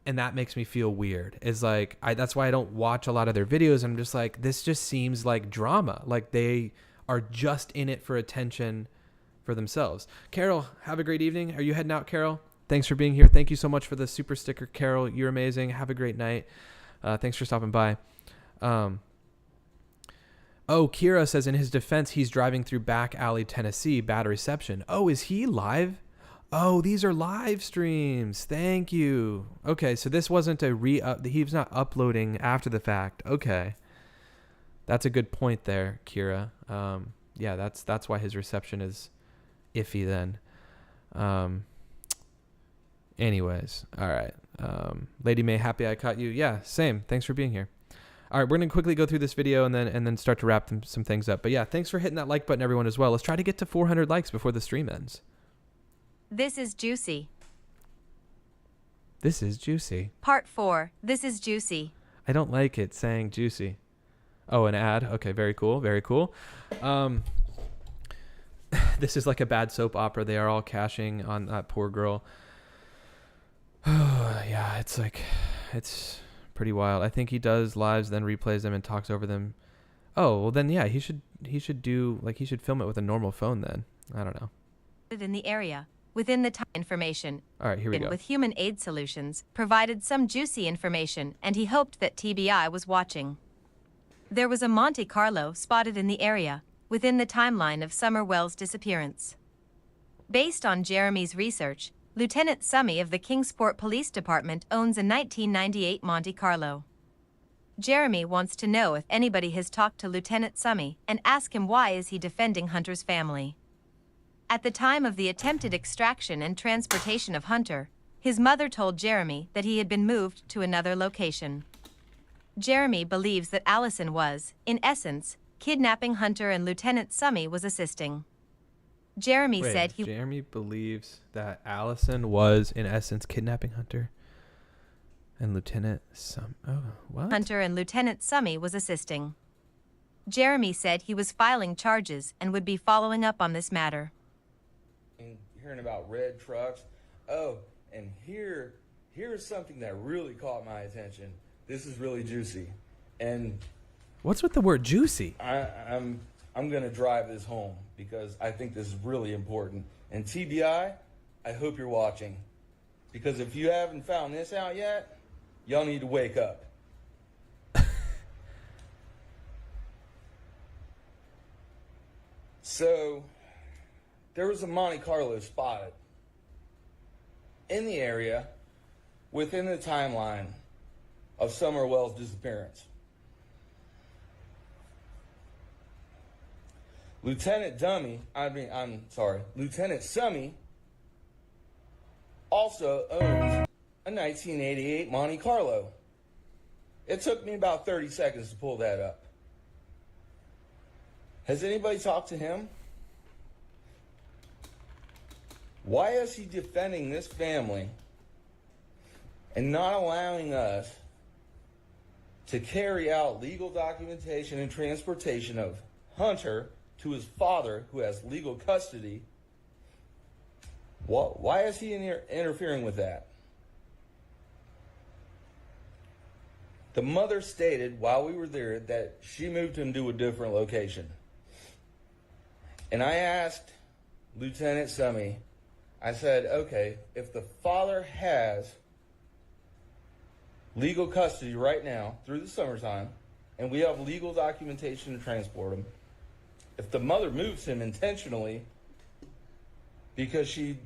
and that makes me feel weird. Is like, that's why I don't watch a lot of their videos. I'm just like, this just seems like drama. Like they are just in it for attention for themselves. Carol, have a great evening. Are you heading out, Carol? Thanks for being here. Thank you so much for the super sticker, Carol. You're amazing. Have a great night. Thanks for stopping by. Kira says, in his defense, he's driving through Back Alley, Tennessee, bad reception. Oh, is he live? Oh, these are live streams. Thank you. Okay, so this wasn't he's not uploading after the fact. Okay. That's a good point there, Kira. Yeah, that's why his reception is iffy then. Anyways, all right. Lady May, happy I caught you. Yeah, same. Thanks for being here. All right, we're going to quickly go through this video and then start to wrap some things up. But yeah, thanks for hitting that like button, everyone, as well. Let's try to get to 400 likes before the stream ends. This is juicy. This is juicy. Part 4. This is juicy. I don't like it saying juicy. Oh, an ad. Okay, very cool. Very cool. This is like a bad soap opera. They are all cashing on that poor girl. Yeah, it's pretty wild. I think he does lives, then replays them and talks over them. Oh, well then, yeah, he should film it with a normal phone then. I don't know. In the area, within the time information. All right, here we go. With Human Aid Solutions, provided some juicy information, and he hoped that TBI was watching. There was a Monte Carlo spotted in the area, within the timeline of Summerwell's disappearance. Based on Jeremy's research, Lieutenant Summy of the Kingsport Police Department owns a 1998 Monte Carlo. Jeremy wants to know if anybody has talked to Lieutenant Summy and ask him why is he defending Hunter's family. At the time of the attempted extraction and transportation of Hunter, his mother told Jeremy that he had been moved to another location. Jeremy believes that Allison was, in essence, kidnapping Hunter and Lieutenant Summy was assisting. Jeremy said he... Jeremy believes that Allison was, in essence, kidnapping Hunter and Lieutenant Summy... Oh, what? Hunter and Lieutenant Summy was assisting. Jeremy said he was filing charges and would be following up on this matter. Hearing about red trucks. Oh, and here's something that really caught my attention. This is really juicy. And what's with the word juicy? I'm going to drive this home because I think this is really important. And TBI, I hope you're watching. Because if you haven't found this out yet, y'all need to wake up. So, there was a Monte Carlo spotted in the area within the timeline of Summerwell's disappearance. Lieutenant Summy also owns a 1988 Monte Carlo. It took me about 30 seconds to pull that up. Has anybody talked to him? Why is he defending this family and not allowing us to carry out legal documentation and transportation of Hunter to his father, who has legal custody? Why is he interfering with that? The mother stated while we were there that she moved him to a different location. And I asked Lieutenant Summy, I said, okay, if the father has legal custody right now through the summertime, and we have legal documentation to transport him, if the mother moves him intentionally because she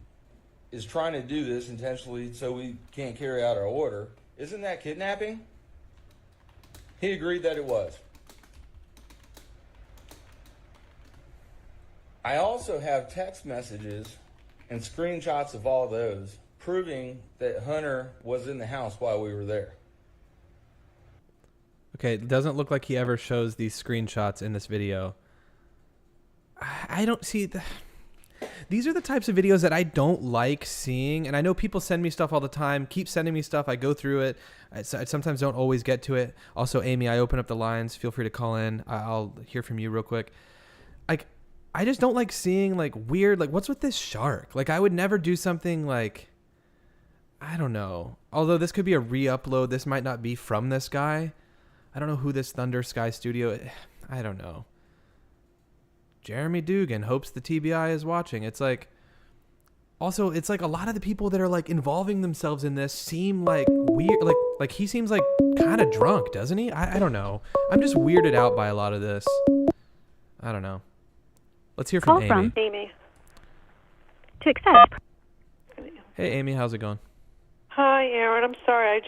is trying to do this intentionally so we can't carry out our order, isn't that kidnapping? He agreed that it was. I also have text messages and screenshots of all those proving that Hunter was in the house while we were there. Okay, it doesn't look like he ever shows these screenshots in this video. I don't see... These are the types of videos that I don't like seeing, and I know people send me stuff all the time. Keep sending me stuff. I go through it. I sometimes don't always get to it. Also, Amy, I open up the lines. Feel free to call in. I'll hear from you real quick. I just don't like seeing weird, what's with this shark? I would never do something I don't know. Although this could be a re-upload. This might not be from this guy. I don't know who this Thunder Sky Studio, I don't know. Jeremy Dugan hopes the TBI is watching. It's also, it's a lot of the people that are involving themselves in this seem weird. Like he seems kind of drunk, doesn't he? I don't know. I'm just weirded out by a lot of this. I don't know. Let's hear from Amy. Call from Amy. To accept. Hey, Amy, how's it going? Hi, Aaron. I'm sorry.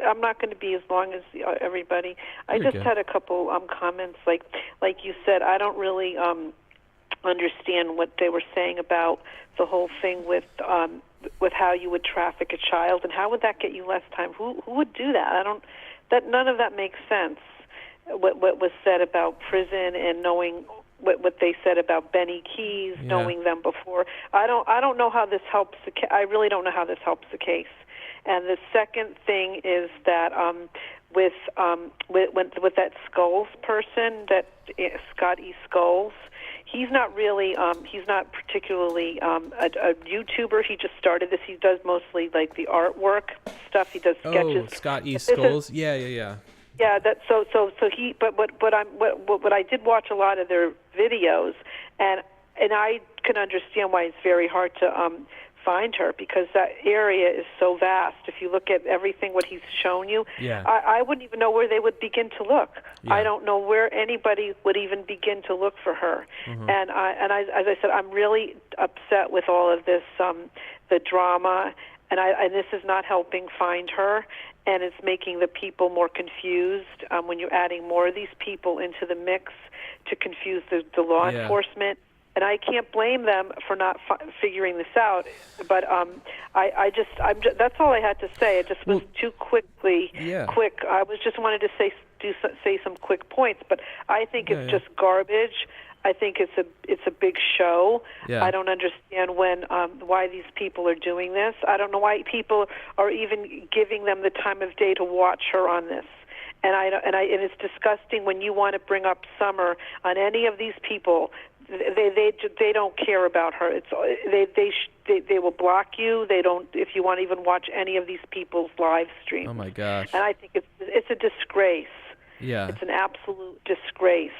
I'm not going to be as long as everybody. I You're just good. had a couple comments. Like you said, I don't really understand what they were saying about the whole thing with how you would traffic a child, and how would that get you less time? Who would do that? None of that makes sense. What was said about prison and knowing what they said about Benny Keys, knowing them before. I don't know how this helps. I really don't know how this helps the case. And the second thing is that with that Skulls person, that Scott E. Skulls. He's not really, he's not particularly a YouTuber. He just started this. He does mostly like the artwork stuff. He does sketches. Oh, Scott E. Skulls. Yeah. Yeah, that so he. But I did watch a lot of their videos, and I can understand why it's very hard to find her, because that area is so vast. If you look at everything what he's shown you, I wouldn't even know where they would begin to look. I don't know where anybody would even begin to look for her. And as I said, I'm really upset with all of this, the drama, and this is not helping find her, and it's making the people more confused when you're adding more of these people into the mix to confuse the law enforcement. And I can't blame them for not figuring this out, but that's all I had to say. It just was too quick. I was just wanted to say some quick points, but I think it's just garbage. I think it's a big show. I don't understand why these people are doing this. I don't know why people are even giving them the time of day to watch her on this. And it's disgusting when you want to bring up Summer on any of these people. They don't care about her. They will block you. They don't, if you want to even watch any of these people's live streams. Oh my gosh! And I think it's a disgrace. Yeah, it's an absolute disgrace.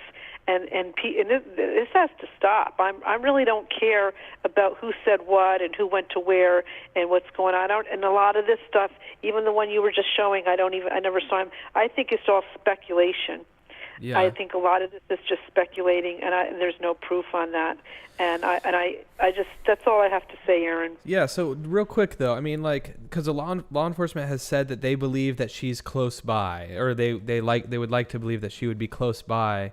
And this has to stop. I really don't care about who said what and who went to where and what's going on. And a lot of this stuff, even the one you were just showing, I never saw him. I think it's all speculation. Yeah. I think a lot of this is just speculating, and there's no proof on that. And I just, that's all I have to say, Aaron. Yeah. So real quick though, I mean, like, because the law enforcement has said that they believe that she's close by, or they would like to believe that she would be close by.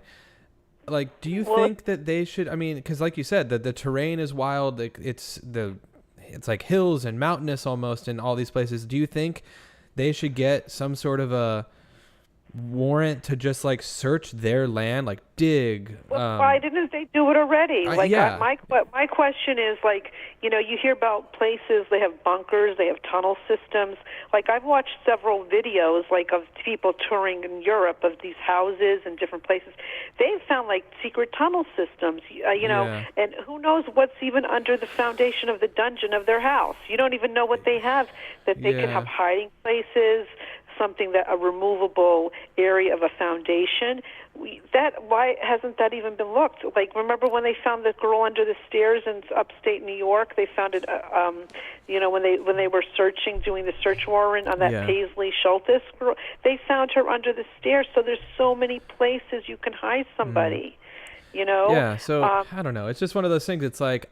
Like, do you think that they should? I mean, because like you said, the terrain is wild. It's like hills and mountainous almost in all these places. Do you think they should get some sort of a warrant to just like search their land, like dig? Why didn't they do it already? My question is, like, you hear about places, they have bunkers, they have tunnel systems. Like, I've watched several videos, like, of people touring in Europe of these houses and different places. They've found like secret tunnel systems, and who knows what's even under the foundation of the dungeon of their house. You don't even know what they have, that they can have hiding places, something that a removable area of a foundation. Why hasn't that even been looked? Like, remember when they found the girl under the stairs in upstate New York? They found it, when they were searching, doing the search warrant on that Paisley Schultes girl. They found her under the stairs. So there's so many places you can hide somebody. Yeah. So I don't know. It's just one of those things. It's like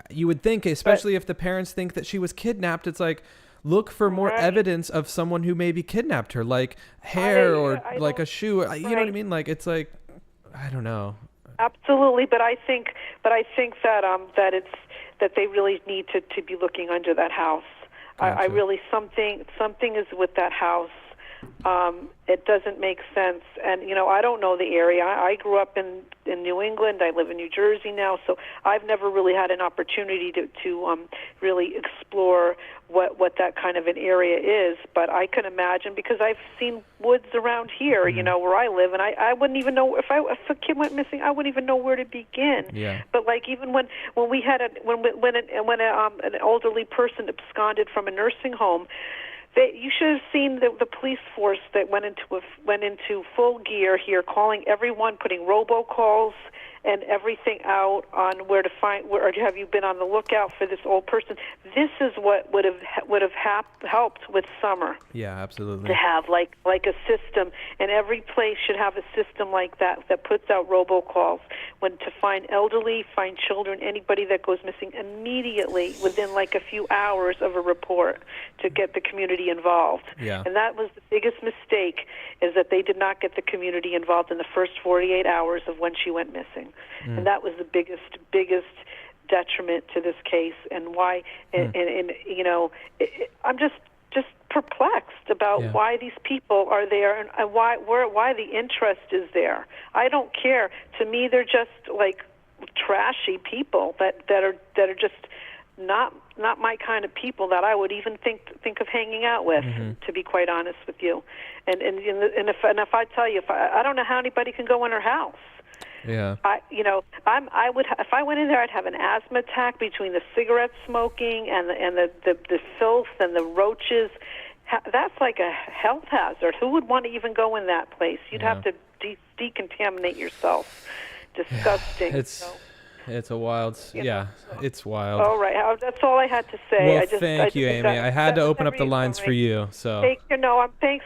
you would think, especially if the parents think that she was kidnapped. It's like, look for more evidence of someone who maybe kidnapped her, like hair or like a shoe. You know what I mean? Like, it's like, I don't know. Absolutely, but I think that they really need to be looking under that house. Gotcha. I really something is with that house. It doesn't make sense, and I don't know the area. I grew up in New England. I live in New Jersey now, so I've never really had an opportunity to really explore what that kind of an area is. But I can imagine, because I've seen woods around here, where I live, and I wouldn't even know if a kid went missing. I wouldn't even know where to begin. Yeah. But like, even when we had an elderly person absconded from a nursing home. You should have seen the police force that went into full gear here, calling everyone, putting robocalls and everything out on where to find. Or have you been on the lookout for this old person? This is what would have helped with Summer. Yeah, absolutely. To have like a system, and every place should have a system like that puts out robocalls to find elderly, find children, anybody that goes missing immediately within like a few hours of a report, to get the community involved. Yeah. And that was the biggest mistake, is that they did not get the community involved in the first 48 hours of when she went missing. And that was the biggest detriment to this case, and why. I'm just perplexed about why these people are there, and why the interest is there. I don't care. To me, they're just like trashy people that are just not my kind of people that I would even think of hanging out with, to be quite honest with you. And if I tell you, I don't know how anybody can go in her house. Yeah. I would, if I went in there, I'd have an asthma attack between the cigarette smoking and the filth and the roaches. That's like a health hazard. Who would want to even go in that place? You'd have to decontaminate yourself. Disgusting. It's a wild, it's wild. All right, that's all I had to say. Well, thank you, Amy. I had to open up the lines for you. So. Thanks.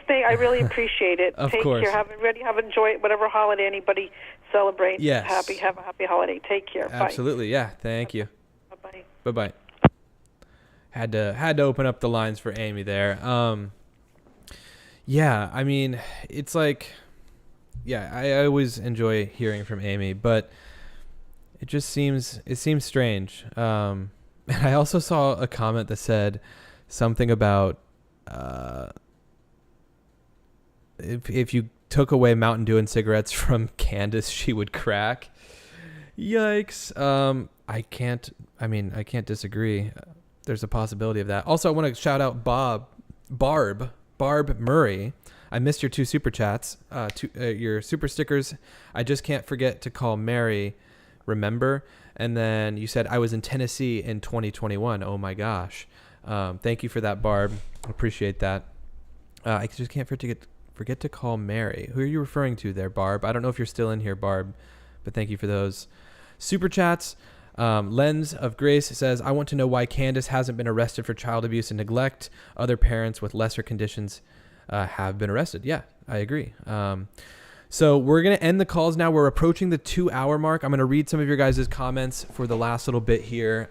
I really appreciate it. Of Take course. care. Enjoy it. Whatever holiday anybody celebrates. Yes. Have a happy holiday. Take care. Absolutely. Bye. Yeah. Thank you. Bye-bye. Bye-bye. Had to open up the lines for Amy there. Yeah. I mean, it's like, I always enjoy hearing from Amy, but it seems strange. And I also saw a comment that said something about if you took away Mountain Dew and cigarettes from Candace, she would crack. Yikes. I can't disagree. There's a possibility of that. Also, I want to shout out Barb Murray. I missed your 2 super chats, your super stickers. I just can't forget to call Mary. Remember? And then you said I was in Tennessee in 2021. Oh my gosh. Thank you for that, Barb. Appreciate that. I just can't forget to call Mary. Who are you referring to there, Barb? I don't know if you're still in here, Barb, but thank you for those super chats. Lens of Grace says, I want to know why Candace hasn't been arrested for child abuse and neglect. Other parents with lesser conditions have been arrested. Yeah, I agree. So we're going to end the calls now. We're approaching the 2-hour mark. I'm going to read some of your guys' comments for the last little bit here.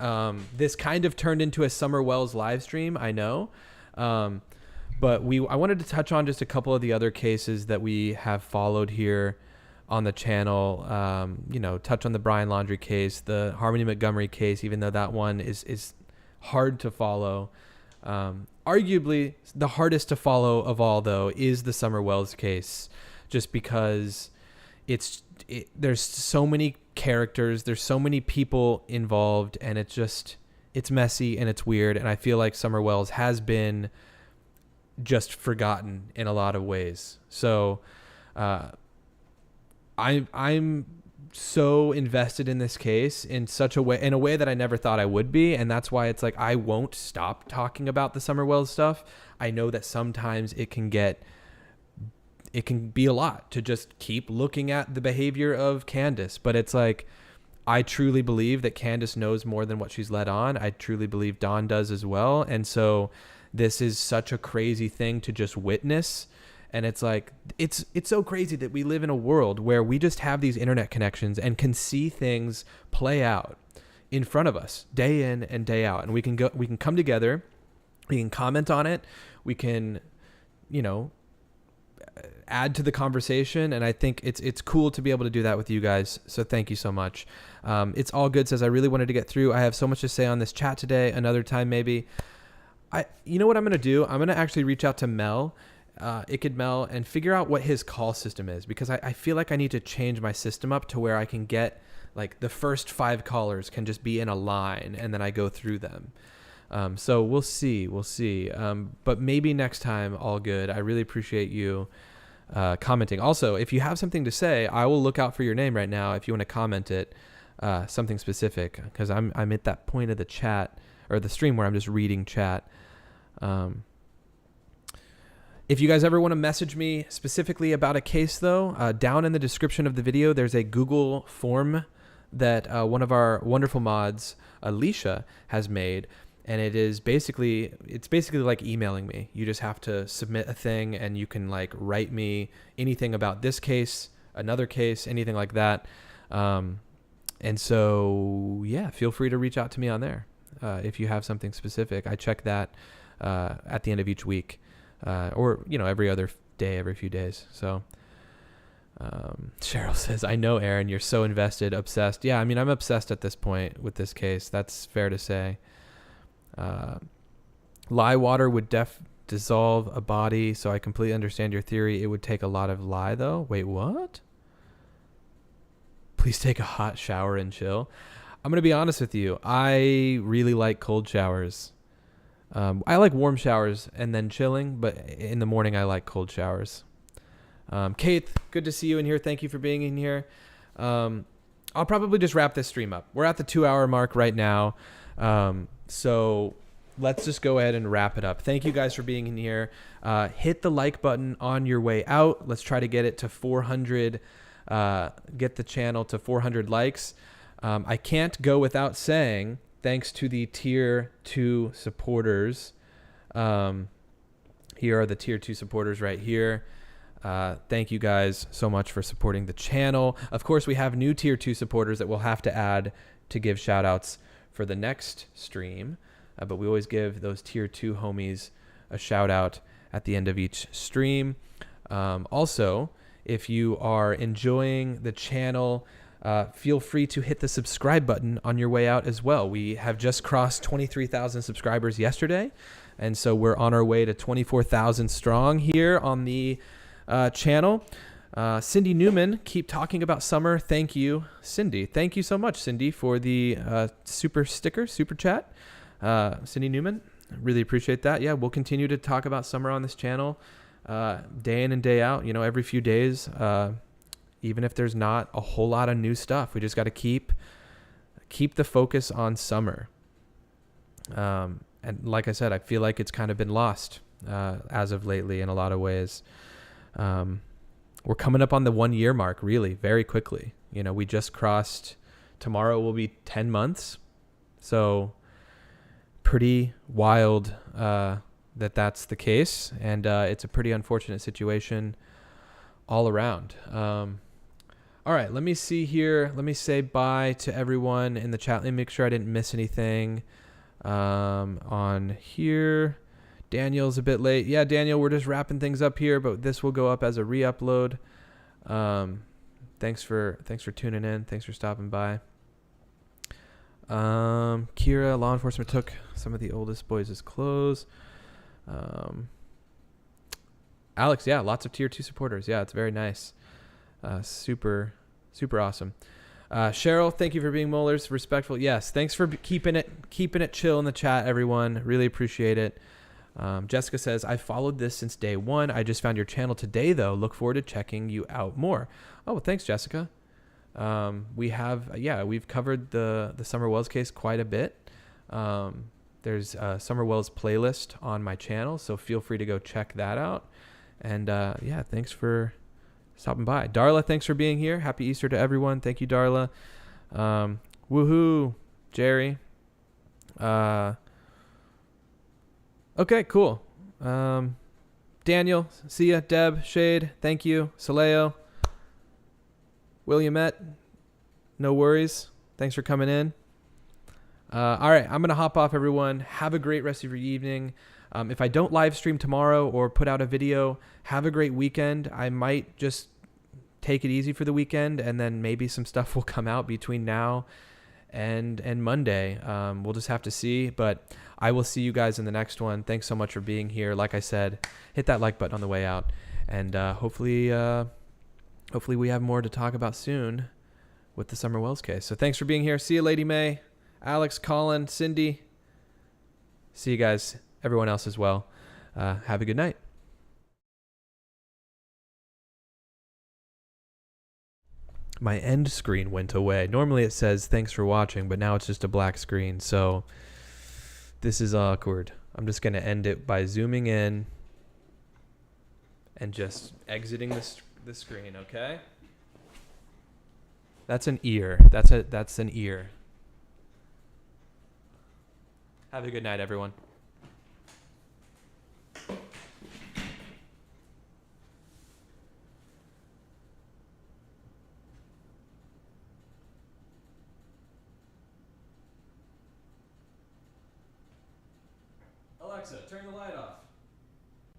This kind of turned into a Summer Wells live stream, I know. But I wanted to touch on just a couple of the other cases that we have followed here on the channel. Touch on the Brian Laundrie case, the Harmony Montgomery case, even though that one is hard to follow. Arguably, the hardest to follow of all, though, is the Summer Wells case. Just because there's so many characters, there's so many people involved, and it's messy and it's weird. And I feel like Summer Wells has been just forgotten in a lot of ways. So I'm so invested in this case in a way that I never thought I would be. And that's why it's like I won't stop talking about the Summer Wells stuff. I know that sometimes it can be a lot to just keep looking at the behavior of Candace, but it's like, I truly believe that Candace knows more than what she's let on. I truly believe Dawn does as well. And so this is such a crazy thing to just witness. And it's like, it's so crazy that we live in a world where we just have these internet connections and can see things play out in front of us day in and day out. And we can come together, we can comment on it, we can, add to the conversation, and I think it's cool to be able to do that with you guys. So thank you so much. It's all good says I really wanted to get through. I have so much to say on this chat today. Another time maybe. You know what I'm gonna do? I'm gonna actually reach out to Mel, Ikid Mel, and figure out what his call system is, because I feel like I need to change my system up to where I can get like the first 5 callers can just be in a line and then I go through them. So we'll see. But maybe next time, all good. I really appreciate you commenting. Also, if you have something to say, I will look out for your name right now if you want to comment it, something specific, because I'm at that point of the chat or the stream where I'm just reading chat. If you guys ever want to message me specifically about a case, though, down in the description of the video, there's a Google form that one of our wonderful mods, Alicia, has made. And it's basically like emailing me. You just have to submit a thing and you can like write me anything about this case, another case, anything like that. And so, yeah, feel free to reach out to me on there if you have something specific. I check that at the end of each week or, every other day, every few days. So Cheryl says, I know, Aaron, you're so invested, obsessed. Yeah, I mean, I'm obsessed at this point with this case. That's fair to say. Lye water would dissolve a body, so I completely understand your theory. It would take a lot of lye, though. Wait, what? Please take a hot shower and chill. I'm going to be honest with you. I really like cold showers. I like warm showers and then chilling, but in the morning I like cold showers. Kate, good to see you in here. Thank you for being in here. I'll probably just wrap this stream up. We're at the 2-hour mark right now. So let's just go ahead and wrap it up. Thank you guys for being in here. Hit the like button on your way out. Let's try to get it to 400, get the channel to 400 likes. I can't go without saying thanks to the tier 2 supporters. Here are the tier 2 supporters right here. Thank you guys so much for supporting the channel. Of course, we have new tier 2 supporters that we'll have to add to give shout outs for the next stream. But we always give those tier 2 homies a shout out at the end of each stream. Also, if you are enjoying the channel, feel free to hit the subscribe button on your way out as well. We have just crossed 23,000 subscribers yesterday. And so we're on our way to 24,000 strong here on the channel. Cindy Newman, keep talking about summer. Thank you, Cindy. Thank you so much, Cindy, for the super chat. Cindy Newman, really appreciate that. Yeah, we'll continue to talk about summer on this channel day in and day out, every few days, even if there's not a whole lot of new stuff. We just got to keep the focus on summer. And like I said, I feel like it's kind of been lost as of lately in a lot of ways. We're coming up on the 1 year mark really very quickly. We just crossed, tomorrow will be 10 months. So pretty wild that's the case. And it's a pretty unfortunate situation all around. All right, let me see here. Let me say bye to everyone in the chat. Let me make sure I didn't miss anything on here. Daniel's a bit late. Yeah, Daniel, we're just wrapping things up here, but this will go up as a re-upload. Thanks for tuning in. Thanks for stopping by. Kira, law enforcement took some of the oldest boys' clothes. Alex, yeah, lots of tier 2 supporters. Yeah, it's very nice. Super awesome. Cheryl, thank you for being Mullers. Respectful. Yes, thanks for keeping it chill in the chat, everyone. Really appreciate it. Jessica says, I followed this since day one. I just found your channel today, though. Look forward to checking you out more. Oh, well, thanks, Jessica. We've covered the Summer Wells case quite a bit. There's a Summer Wells playlist on my channel, so feel free to go check that out. And thanks for stopping by. Darla, thanks for being here. Happy Easter to everyone. Thank you, Darla. Woohoo, Jerry. Okay, cool. Daniel, see ya. Deb, Shade, thank you. Saleo, Williamette, no worries. Thanks for coming in. All right, I'm going to hop off, everyone. Have a great rest of your evening. If I don't live stream tomorrow or put out a video, have a great weekend. I might just take it easy for the weekend, and then maybe some stuff will come out between now and Monday. We'll just have to see, but I will see you guys in the next one. Thanks so much for being here. Like I said, hit that like button on the way out, and hopefully we have more to talk about soon with the Summer Wells case. So thanks for being here. See you, Lady May, Alex, Colin, Cindy. See you guys, everyone else as well. Have a good night. My end screen went away. Normally it says thanks for watching, but now it's just a black screen. So this is awkward. I'm just going to end it by zooming in and just exiting the screen, okay? That's an ear. That's an ear. Have a good night, everyone. Alexa, turn the light off.